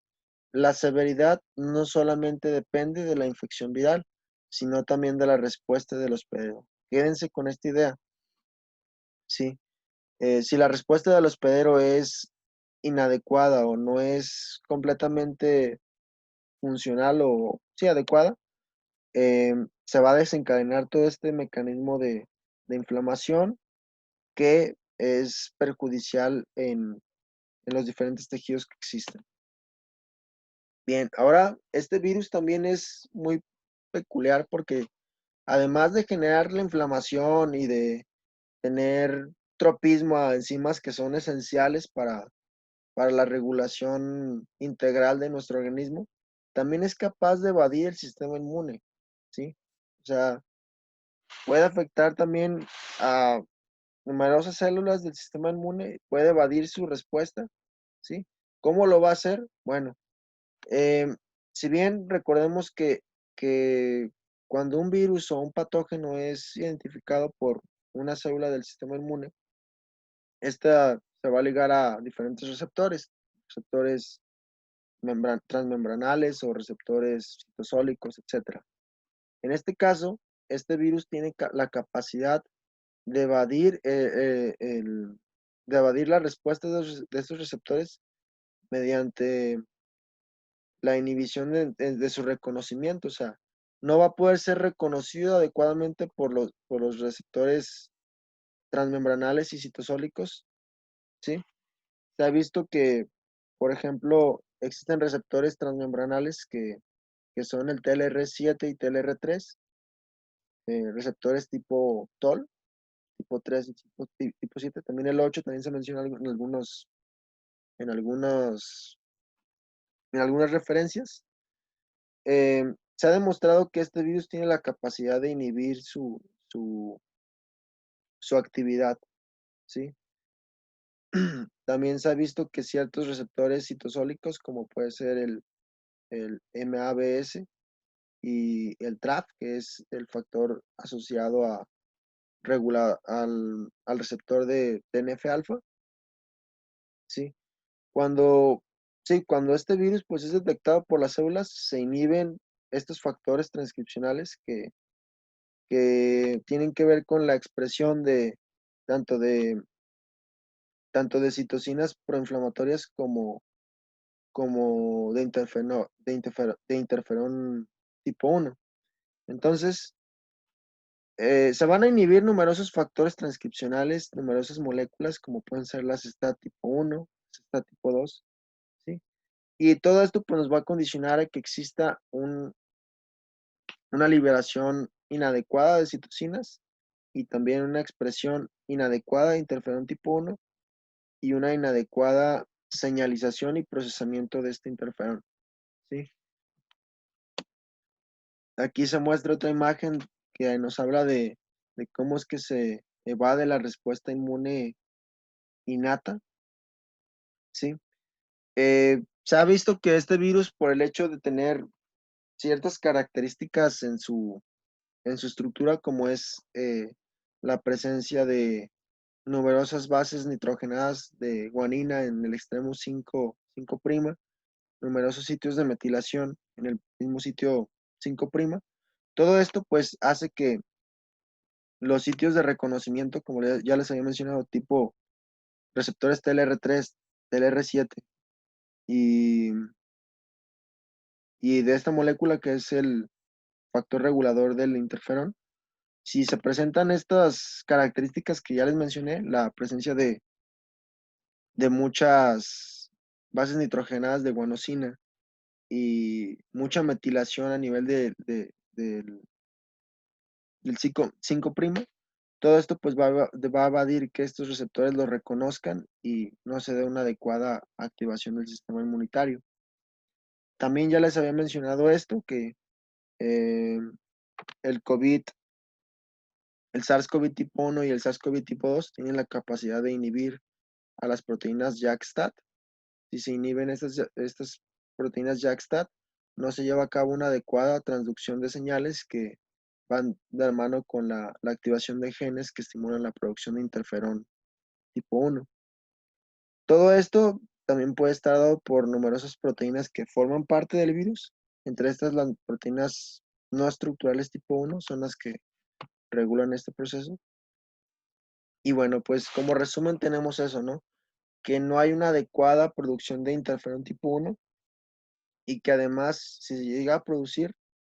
La severidad no solamente depende de la infección viral, sino también de la respuesta del hospedero. Quédense con esta idea, ¿sí? Si la respuesta del hospedero es inadecuada o no es completamente funcional o sí adecuada, se va a desencadenar todo este mecanismo de inflamación que es perjudicial en los diferentes tejidos que existen. Bien, ahora este virus también es muy peculiar porque además de generar la inflamación y de tener tropismo a enzimas que son esenciales para la regulación integral de nuestro organismo, también es capaz de evadir el sistema inmune, ¿sí? O sea, puede afectar también a numerosas células del sistema inmune, puede evadir su respuesta, ¿sí? ¿Cómo lo va a hacer? Bueno, eh, si bien recordemos que cuando un virus o un patógeno es identificado por una célula del sistema inmune, esta se va a ligar a diferentes receptores transmembranales o receptores citosólicos, etc. En este caso, este virus tiene la capacidad de evadir, de evadir la respuesta de estos receptores mediante la inhibición de su reconocimiento. O sea, no va a poder ser reconocido adecuadamente por los receptores transmembranales y citosólicos, ¿sí? Se ha visto que, por ejemplo, existen receptores transmembranales que son el TLR7 y TLR3, receptores tipo TOL, tipo 3 y tipo 7. También el 8 también se menciona en algunos, en algunas referencias. Se ha demostrado que este virus tiene la capacidad de inhibir su, su actividad, ¿sí? También se ha visto que ciertos receptores citosólicos, como puede ser el MABS y el TRAP, que es el factor asociado a regular al receptor de TNF-alfa, ¿sí? Cuando, sí, cuando este virus pues, es detectado por las células, se inhiben estos factores transcripcionales que tienen que ver con la expresión tanto de, tanto de citocinas proinflamatorias como de interferón tipo 1. Entonces, se van a inhibir numerosos factores transcripcionales, numerosas moléculas, como pueden ser las STAT tipo 1, STAT tipo 2, ¿sí? Y todo esto pues, nos va a condicionar a que exista una liberación inadecuada de citocinas y también una expresión inadecuada de interferón tipo 1 y una inadecuada señalización y procesamiento de este interferón, ¿sí? Aquí se muestra otra imagen que nos habla de cómo es que se evade la respuesta inmune innata, ¿sí? Se ha visto que este virus, por el hecho de tener ciertas características en su estructura, como es la presencia de numerosas bases nitrogenadas de guanina en el extremo 5' numerosos sitios de metilación en el mismo sitio 5'. Todo esto pues hace que los sitios de reconocimiento, como ya les había mencionado, tipo receptores TLR3, TLR7 y, y de esta molécula que es el factor regulador del interferón, si se presentan estas características que ya les mencioné, la presencia de muchas bases nitrogenadas de guanosina y mucha metilación a nivel del 5' todo esto pues va a evadir que estos receptores lo reconozcan y no se dé una adecuada activación del sistema inmunitario. También ya les había mencionado esto, que eh, el COVID, el SARS-CoV tipo 1 y el SARS-CoV tipo 2 tienen la capacidad de inhibir a las proteínas JAK-STAT. Si se inhiben estas proteínas JAK-STAT, no se lleva a cabo una adecuada transducción de señales que van de la mano con la activación de genes que estimulan la producción de interferón tipo 1. Todo esto también puede estar dado por numerosas proteínas que forman parte del virus. Entre estas, las proteínas no estructurales tipo 1 son las que regulan este proceso. Y bueno, pues como resumen tenemos eso, ¿no? Que no hay una adecuada producción de interferón tipo 1 y que además, si se llega a producir,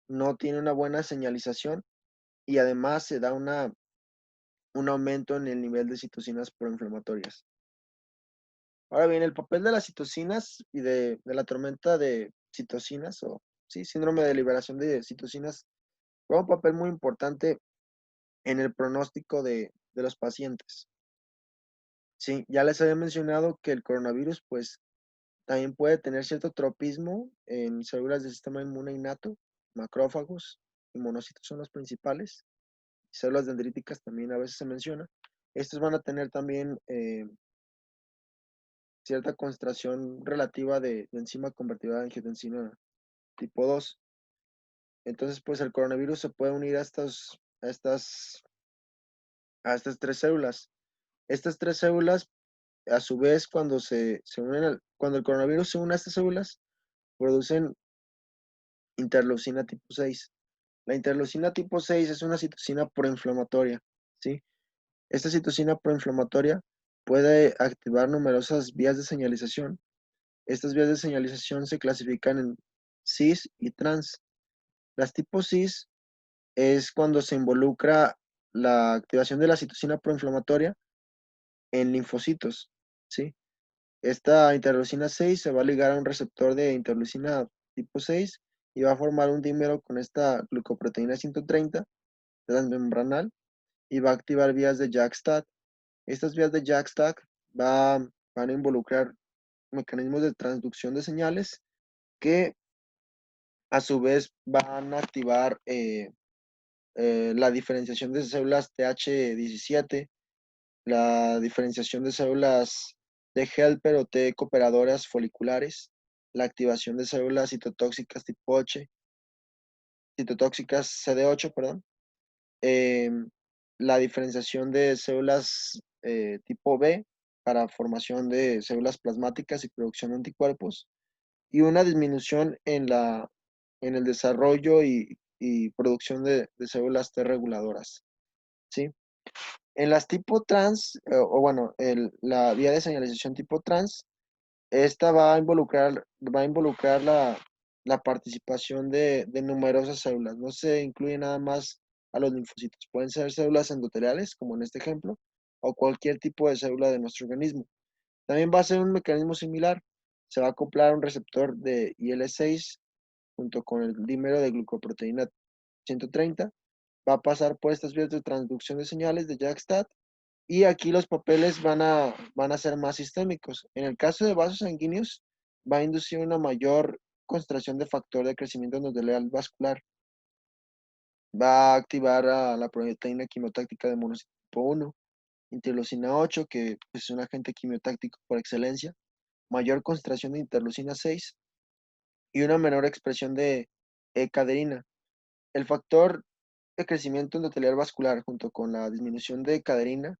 no tiene una buena señalización y además se da un aumento en el nivel de citocinas proinflamatorias. Ahora bien, el papel de las citocinas y de la tormenta de citocinas, o sí, síndrome de liberación de citocinas, juega un papel muy importante en el pronóstico de los pacientes. Sí, ya les había mencionado que el coronavirus, pues, también puede tener cierto tropismo en células del sistema inmune innato, macrófagos y monocitos son los principales. Células dendríticas también a veces se menciona. Estos van a tener también cierta concentración relativa de enzima convertida a angiotensina tipo 2. Entonces, pues el coronavirus se puede unir a estas tres células. Estas tres células, a su vez, cuando se unen, cuando el coronavirus se une a estas células, producen interleucina tipo 6. La interleucina tipo 6 es una citocina proinflamatoria, ¿sí? Esta citocina proinflamatoria puede activar numerosas vías de señalización. Estas vías de señalización se clasifican en cis y trans. Las tipo cis es cuando se involucra la activación de la citocina proinflamatoria en linfocitos, ¿sí? Esta interleucina 6 se va a ligar a un receptor de interleucina tipo 6 y va a formar un dímero con esta glucoproteína 130 transmembranal y va a activar vías de JAK-STAT. Estas vías de JAK-STAT van a involucrar mecanismos de transducción de señales que a su vez van a activar la diferenciación de células TH17, la diferenciación de células T helper o T cooperadoras foliculares, la activación de células citotóxicas tipo 8, citotóxicas CD8, perdón, eh, la diferenciación de células tipo B para formación de células plasmáticas y producción de anticuerpos, y una disminución en el desarrollo y producción de células T reguladoras, ¿sí? En las tipo trans, o bueno, la vía de señalización tipo trans, esta va a involucrar la participación de numerosas células. No se incluye nada más a los linfocitos. Pueden ser células endoteliales, como en este ejemplo, o cualquier tipo de célula de nuestro organismo. También va a ser un mecanismo similar. Se va a acoplar un receptor de IL-6 junto con el dímero de glucoproteína 130. Va a pasar por estas vías de transducción de señales de JAK-STAT y aquí los papeles van a ser más sistémicos. En el caso de vasos sanguíneos, va a inducir una mayor concentración de factor de crecimiento endotelial vascular. Va a activar a la proteína quimiotáctica de monocisto tipo 1, interleucina 8, que es un agente quimiotáctico por excelencia, mayor concentración de interleucina 6 y una menor expresión de caderina. El factor de crecimiento endotelial vascular junto con la disminución de caderina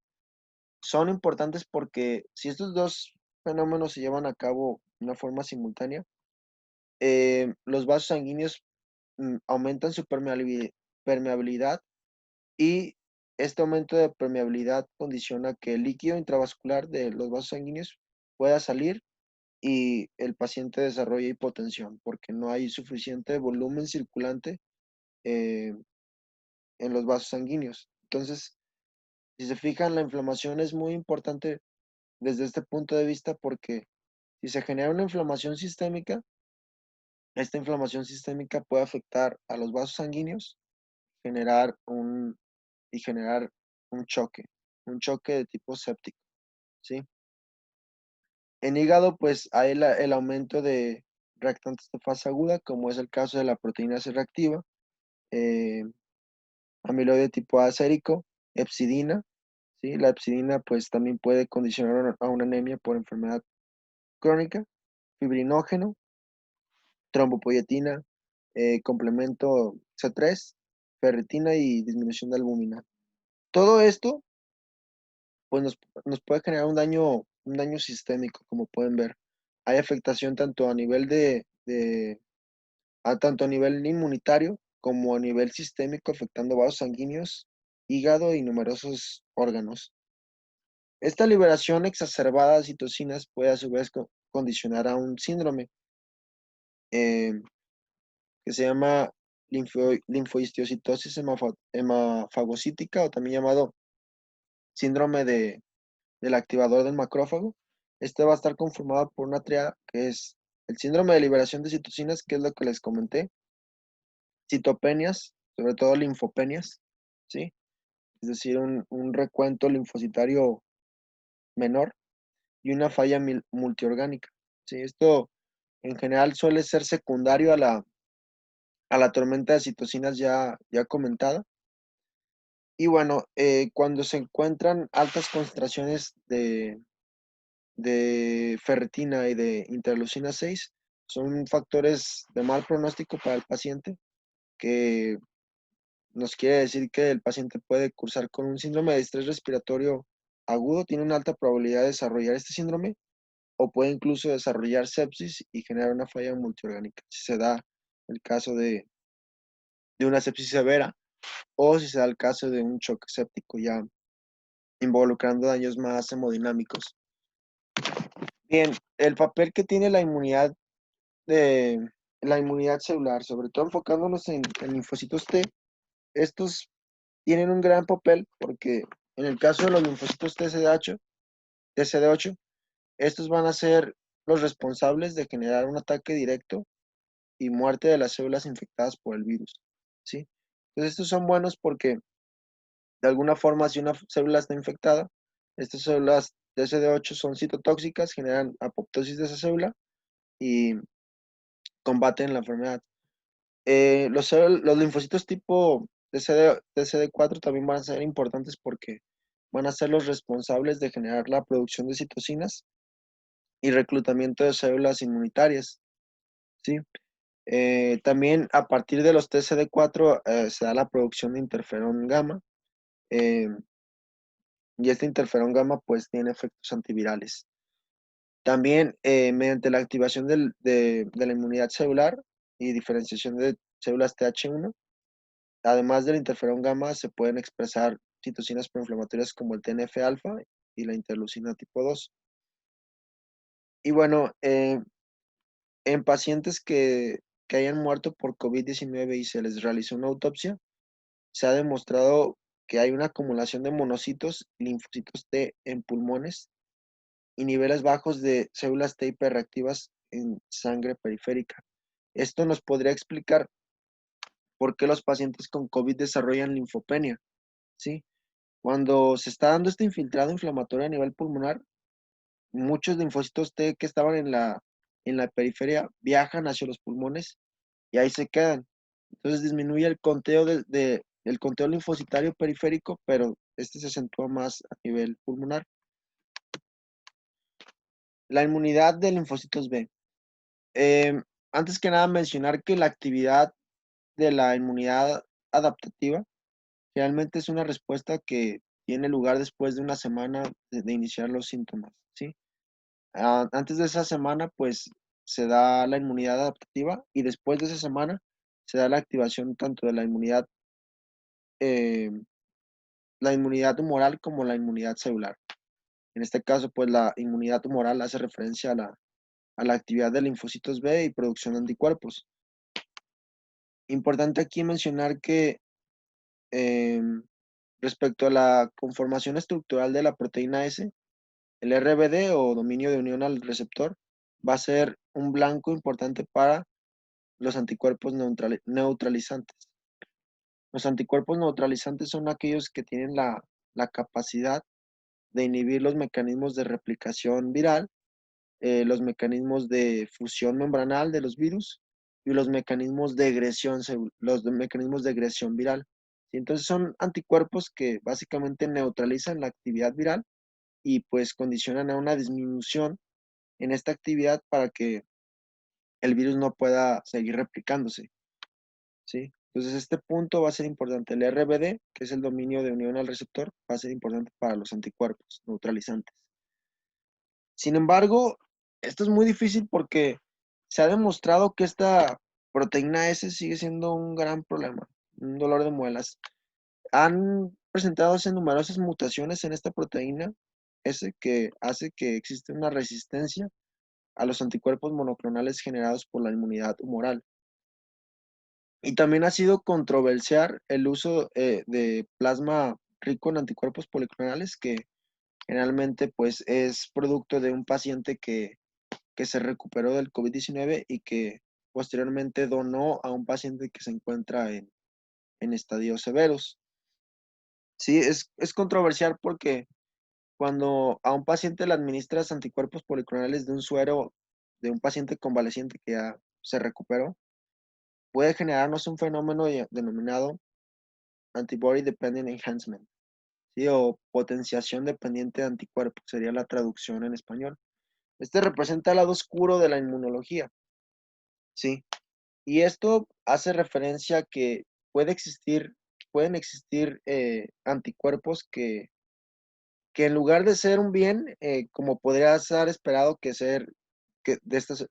son importantes porque si estos dos fenómenos se llevan a cabo de una forma simultánea, los vasos sanguíneos aumentan su permeabilidad y este aumento de permeabilidad condiciona que el líquido intravascular de los vasos sanguíneos pueda salir y el paciente desarrolle hipotensión porque no hay suficiente volumen circulante eh, en los vasos sanguíneos. Entonces, si se fijan, la inflamación es muy importante desde este punto de vista porque Si se genera una inflamación sistémica, esta inflamación sistémica puede afectar a los vasos sanguíneos, generar generar un choque de tipo séptico, ¿sí? En hígado, pues hay el aumento de reactantes de fase aguda, como es el caso de la proteína C reactiva, eh, amiloide tipo A sérico, hepcidina, ¿sí? La hepcidina, pues también puede condicionar a una anemia por enfermedad crónica, fibrinógeno, trombopoyetina, complemento C3, ferritina y disminución de albúmina. Todo esto, pues nos puede generar un daño sistémico, como pueden ver. Hay afectación tanto a nivel tanto a nivel inmunitario como a nivel sistémico, afectando vasos sanguíneos, hígado y numerosos órganos. Esta liberación exacerbada de citocinas puede a su vez condicionar a un síndrome eh, que se llama linfohistiocytosis hemafagocítica o también llamado síndrome del activador del macrófago. Este va a estar conformado por una triada que es el síndrome de liberación de citocinas, que es lo que les comenté, citopenias, sobre todo linfopenias, ¿sí? Es decir, un recuento linfocitario menor y una falla multiorgánica, ¿sí? Esto en general suele ser secundario a la tormenta de citocinas ya comentada. Y bueno, cuando se encuentran altas concentraciones de ferritina y de interleucina 6, son factores de mal pronóstico para el paciente, que nos quiere decir que el paciente puede cursar con un síndrome de estrés respiratorio agudo, tiene una alta probabilidad de desarrollar este síndrome, o puede incluso desarrollar sepsis y generar una falla multiorgánica, si se da el caso de una sepsis severa o si se da el caso de un choque séptico ya involucrando daños más hemodinámicos. Bien, el papel que tiene de la inmunidad celular, sobre todo enfocándonos en linfocitos T, estos tienen un gran papel porque en el caso de los linfocitos TCD8, estos van a ser los responsables de generar un ataque directo y muerte de las células infectadas por el virus, ¿sí? Entonces estos son buenos porque de alguna forma si una célula está infectada, estas células TCD8 son citotóxicas, generan apoptosis de esa célula y combaten la enfermedad. Los linfocitos tipo TCD4 también van a ser importantes porque van a ser los responsables de generar la producción de citocinas y reclutamiento de células inmunitarias, ¿sí? También a partir de los TCD4 se da la producción de interferón gamma, eh, y este interferón gamma pues tiene efectos antivirales. También mediante la activación de la inmunidad celular y diferenciación de células Th1, además del interferón gamma, se pueden expresar citocinas proinflamatorias como el TNF-alfa y la interleucina tipo 2. Y bueno, en pacientes que hayan muerto por COVID-19 y se les realizó una autopsia, se ha demostrado que hay una acumulación de monocitos y linfocitos T en pulmones y niveles bajos de células T hiperreactivas en sangre periférica. Esto nos podría explicar por qué los pacientes con COVID desarrollan linfopenia, ¿sí? Cuando se está dando este infiltrado inflamatorio a nivel pulmonar, muchos linfocitos T que estaban en la periferia viajan hacia los pulmones y ahí se quedan. Entonces disminuye el conteo linfocitario periférico, pero este se acentúa más a nivel pulmonar. La inmunidad de linfocitos B. Eh, Antes que nada mencionar que la actividad de la inmunidad adaptativa realmente es una respuesta que tiene lugar después de una semana de iniciar los síntomas, ¿sí? Antes de esa semana, pues se da la inmunidad adaptativa y después de esa semana se da la activación tanto de eh, la inmunidad humoral como la inmunidad celular. En este caso, pues la inmunidad humoral hace referencia a la actividad de linfocitos B y producción de anticuerpos. Importante aquí mencionar que eh, respecto a la conformación estructural de la proteína S, el RBD o dominio de unión al receptor, va a ser un blanco importante para los anticuerpos neutralizantes. Los anticuerpos neutralizantes son aquellos que tienen la capacidad de inhibir los mecanismos de replicación viral, los mecanismos de fusión membranal de los virus y los mecanismos de mecanismos de agresión viral. Y entonces son anticuerpos que básicamente neutralizan la actividad viral y pues condicionan a una disminución en esta actividad para que el virus no pueda seguir replicándose, ¿sí? Entonces este punto va a ser importante. El RBD, que es el dominio de unión al receptor, va a ser importante para los anticuerpos neutralizantes. Sin embargo, esto es muy difícil porque se ha demostrado que esta proteína S sigue siendo un gran problema, un dolor de muelas. Han presentado numerosas mutaciones en esta proteína S que hace que exista una resistencia a los anticuerpos monoclonales generados por la inmunidad humoral. Y también ha sido controversial el uso de plasma rico en anticuerpos policlonales, que generalmente pues es producto de un paciente que se recuperó del COVID-19 y que posteriormente donó a un paciente que se encuentra en estadios severos. Sí, es controversial porque cuando a un paciente le administras anticuerpos policlonales de un suero de un paciente convaleciente que ya se recuperó, puede generarnos un fenómeno denominado antibody dependent enhancement, ¿sí? O potenciación dependiente de anticuerpos, sería la traducción en español. Este representa el lado oscuro de la inmunología, ¿sí? Y esto hace referencia a que pueden existir anticuerpos que en lugar de ser un bien, como podría ser esperado que ser que estas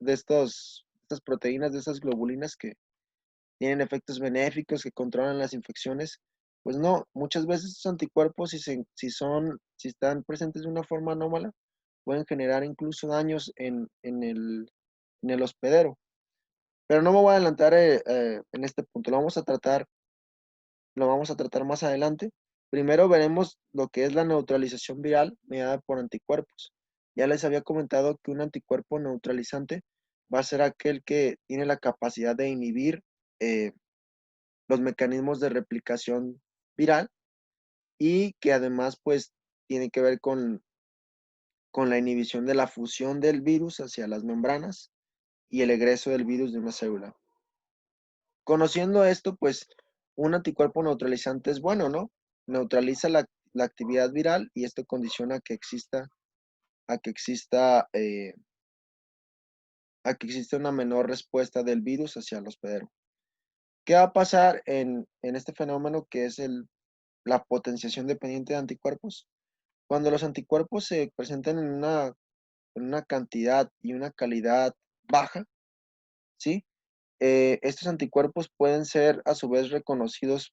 proteínas, de estas globulinas que tienen efectos benéficos, que controlan las infecciones, pues no, muchas veces estos anticuerpos, si están presentes de una forma anómala, pueden generar incluso daños en el hospedero. Pero no me voy a adelantar en este punto, lo vamos a tratar más adelante. Primero veremos lo que es la neutralización viral mediada por anticuerpos. Ya les había comentado que un anticuerpo neutralizante va a ser aquel que tiene la capacidad de inhibir eh, los mecanismos de replicación viral y que además pues tiene que ver con la inhibición de la fusión del virus hacia las membranas y el egreso del virus de una célula. Conociendo esto, pues un anticuerpo neutralizante es bueno, ¿no? Neutraliza la actividad viral y esto condiciona a que exista, eh, a que exista una menor respuesta del virus hacia el hospedero. ¿Qué va a pasar en este fenómeno que es la potenciación dependiente de anticuerpos? Cuando los anticuerpos se presentan en una cantidad y una calidad baja, ¿sí? Estos anticuerpos pueden ser a su vez reconocidos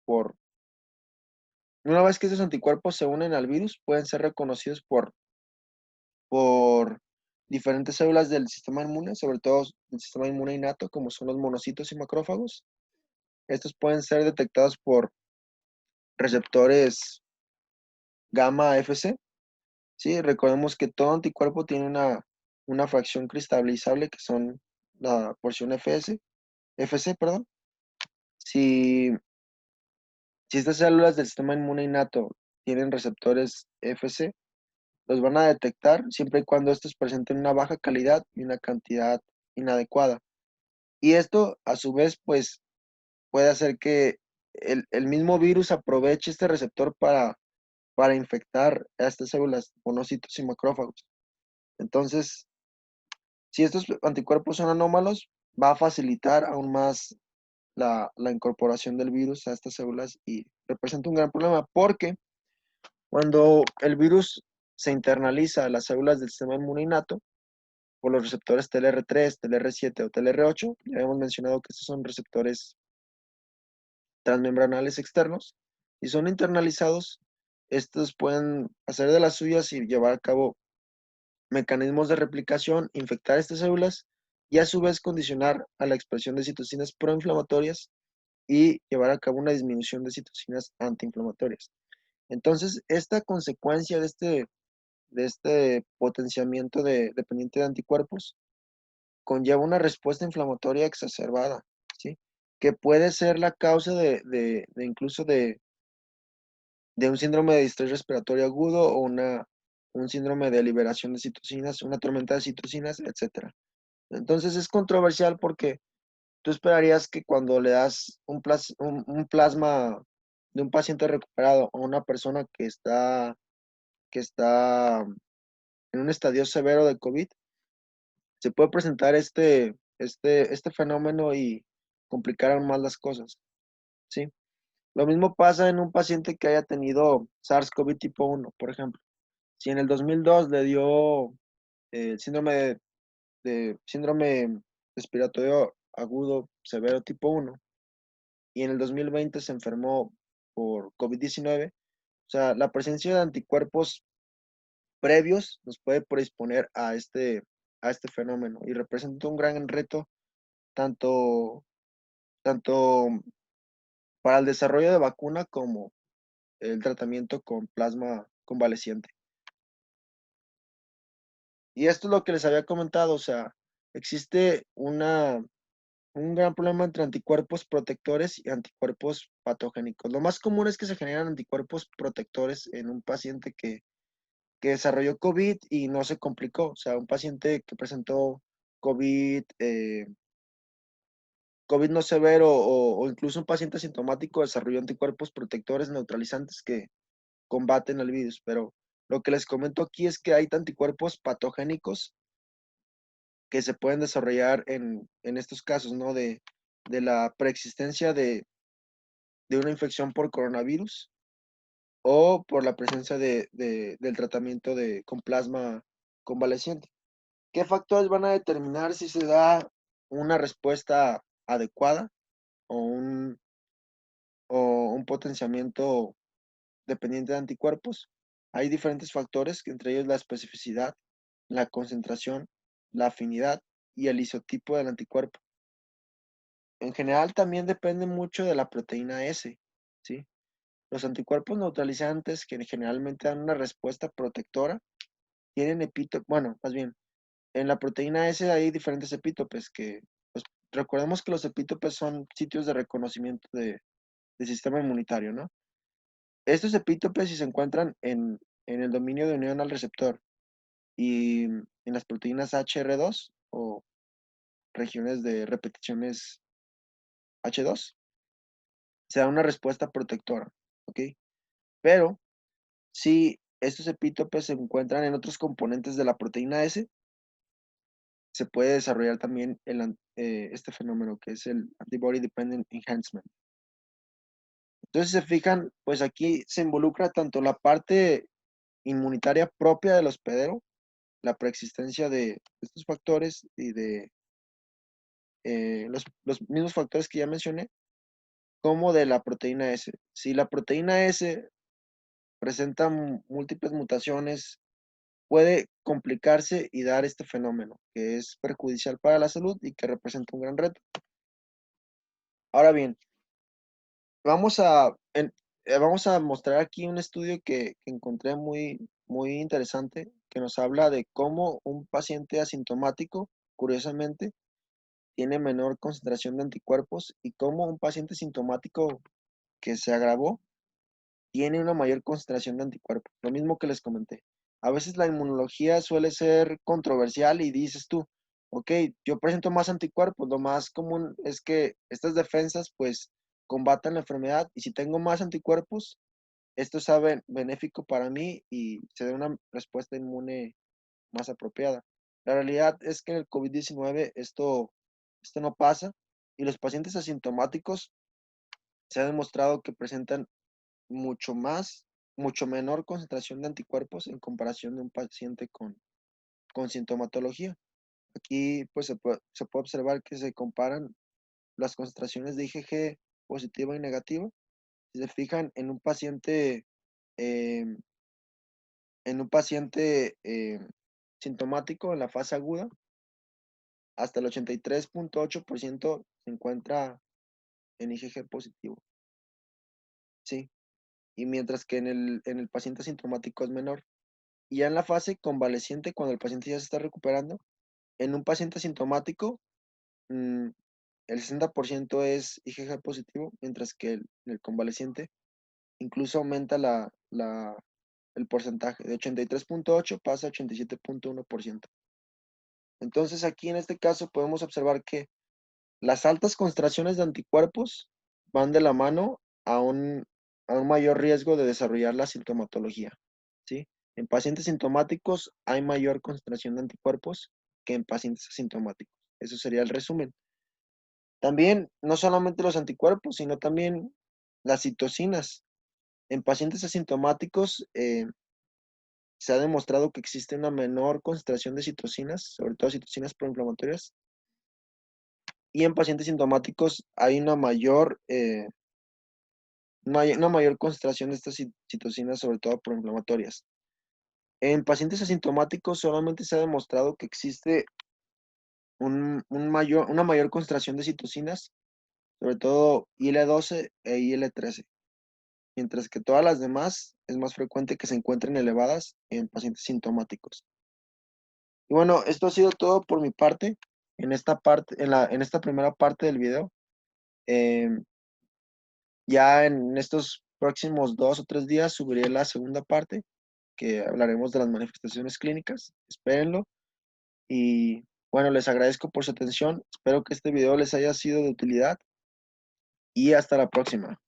una vez que estos anticuerpos se unen al virus, pueden ser reconocidos por diferentes células del sistema inmune, sobre todo el sistema inmune innato, como son los monocitos y macrófagos. Estos pueden ser detectados por receptores gamma FC. Sí, recordemos que todo anticuerpo tiene una fracción cristalizable que son la porción FC, perdón. Si, si estas células del sistema inmune innato tienen receptores FC, los van a detectar siempre y cuando estos presenten una baja calidad y una cantidad inadecuada. Y esto, a su vez, pues puede hacer que el mismo virus aproveche este receptor para infectar a estas células, monocitos y macrófagos. Entonces, si estos anticuerpos son anómalos, va a facilitar aún más la incorporación del virus a estas células y representa un gran problema porque cuando el virus se internaliza a las células del sistema inmune innato por los receptores TLR3, TLR7 o TLR8, ya hemos mencionado que estos son receptores transmembranales externos y son internalizados, estos pueden hacer de las suyas y llevar a cabo mecanismos de replicación, infectar estas células y a su vez condicionar a la expresión de citocinas proinflamatorias y llevar a cabo una disminución de citocinas antiinflamatorias. Entonces, esta consecuencia de este potenciamiento dependiente de anticuerpos conlleva una respuesta inflamatoria exacerbada, ¿sí? Que puede ser la causa de incluso de un síndrome de distrés respiratorio agudo o un síndrome de liberación de citocinas, una tormenta de citocinas, etcétera. Entonces es controversial porque tú esperarías que cuando le das un plasma de un paciente recuperado a una persona que está en un estadio severo de COVID, se puede presentar este fenómeno y complicar aún más las cosas, ¿sí? Lo mismo pasa en un paciente que haya tenido SARS-CoV tipo 1, por ejemplo. Si en el 2002 le dio síndrome respiratorio agudo severo tipo 1 y en el 2020 se enfermó por COVID-19, o sea, la presencia de anticuerpos previos nos puede predisponer a este fenómeno y representa un gran reto tanto, tanto para el desarrollo de vacuna como el tratamiento con plasma convaleciente. Y esto es lo que les había comentado, o sea, existe un gran problema entre anticuerpos protectores y anticuerpos patogénicos. Lo más común es que se generan anticuerpos protectores en un paciente que desarrolló COVID y no se complicó. O sea, un paciente que presentó COVID, COVID no severo o incluso un paciente asintomático desarrolló anticuerpos protectores neutralizantes que combaten el virus. Pero lo que les comento aquí es que hay anticuerpos patogénicos que se pueden desarrollar en estos casos, ¿no? De la preexistencia de una infección por coronavirus o por la presencia del tratamiento con plasma convaleciente. ¿Qué factores van a determinar si se da una respuesta adecuada o o un potenciamiento dependiente de anticuerpos? Hay diferentes factores, que entre ellos la especificidad, la concentración, la afinidad y el isotipo del anticuerpo. En general también depende mucho de la proteína S, ¿sí? Los anticuerpos neutralizantes, que generalmente dan una respuesta protectora, tienen epítopes, bueno, más bien, en la proteína S hay diferentes epítopes pues, recordemos que los epítopes son sitios de reconocimiento del sistema inmunitario, ¿no? Estos epítopes, si se encuentran en el dominio de unión al receptor y en las proteínas HR2 o regiones de repeticiones H2, se da una respuesta protectora, ¿ok? Pero si estos epítopes se encuentran en otros componentes de la proteína S, se puede desarrollar también este fenómeno que es el Antibody Dependent Enhancement. Entonces, si se fijan, pues aquí se involucra tanto la parte inmunitaria propia del hospedero, la preexistencia de estos factores y de los mismos factores que ya mencioné, como de la proteína S. Si la proteína S presenta múltiples mutaciones, puede complicarse y dar este fenómeno, que es perjudicial para la salud y que representa un gran reto. Ahora bien, vamos a, en- vamos a mostrar aquí un estudio que encontré muy interesante, que nos habla de cómo un paciente asintomático, curiosamente, tiene menor concentración de anticuerpos y cómo un paciente sintomático que se agravó tiene una mayor concentración de anticuerpos. Lo mismo que les comenté. A veces la inmunología suele ser controversial y dices tú, ok, yo presento más anticuerpos, lo más común es que estas defensas pues combatan la enfermedad y si tengo más anticuerpos, esto es benéfico para mí y se da una respuesta inmune más apropiada. La realidad es que en el COVID-19 esto no pasa y los pacientes asintomáticos se ha demostrado que presentan mucho menor concentración de anticuerpos en comparación de un paciente con sintomatología. Aquí pues se puede observar que se comparan las concentraciones de IgG positiva y negativa. Si se fijan eh, en un paciente sintomático en la fase aguda, hasta el 83.8% se encuentra en IgG positivo, ¿sí? Y mientras que en el paciente asintomático es menor. Y ya en la fase convaleciente, cuando el paciente ya se está recuperando, en un paciente asintomático, mm, el 60% es IgG positivo, mientras que el convaleciente incluso aumenta el porcentaje. De 83,8 pasa a 87,1%. Entonces aquí en este caso podemos observar que las altas concentraciones de anticuerpos van de la mano a un mayor riesgo de desarrollar la sintomatología, ¿sí? En pacientes sintomáticos hay mayor concentración de anticuerpos que en pacientes asintomáticos. Eso sería el resumen. También, no solamente los anticuerpos, sino también las citocinas. En pacientes asintomáticos se ha demostrado que existe una menor concentración de citocinas, sobre todo citocinas proinflamatorias, y en pacientes sintomáticos hay una mayor concentración de estas citocinas, sobre todo proinflamatorias. En pacientes asintomáticos solamente se ha demostrado que existe una mayor concentración de citocinas, sobre todo IL-12 e IL-13, mientras que todas las demás es más frecuente que se encuentren elevadas en pacientes sintomáticos. Y bueno, esto ha sido todo por mi parte en esta primera parte del video. Em, ya en estos próximos 2 o 3 días subiré la segunda parte, que hablaremos de las manifestaciones clínicas. Espérenlo. Y bueno, les agradezco por su atención. Espero que este video les haya sido de utilidad y hasta la próxima.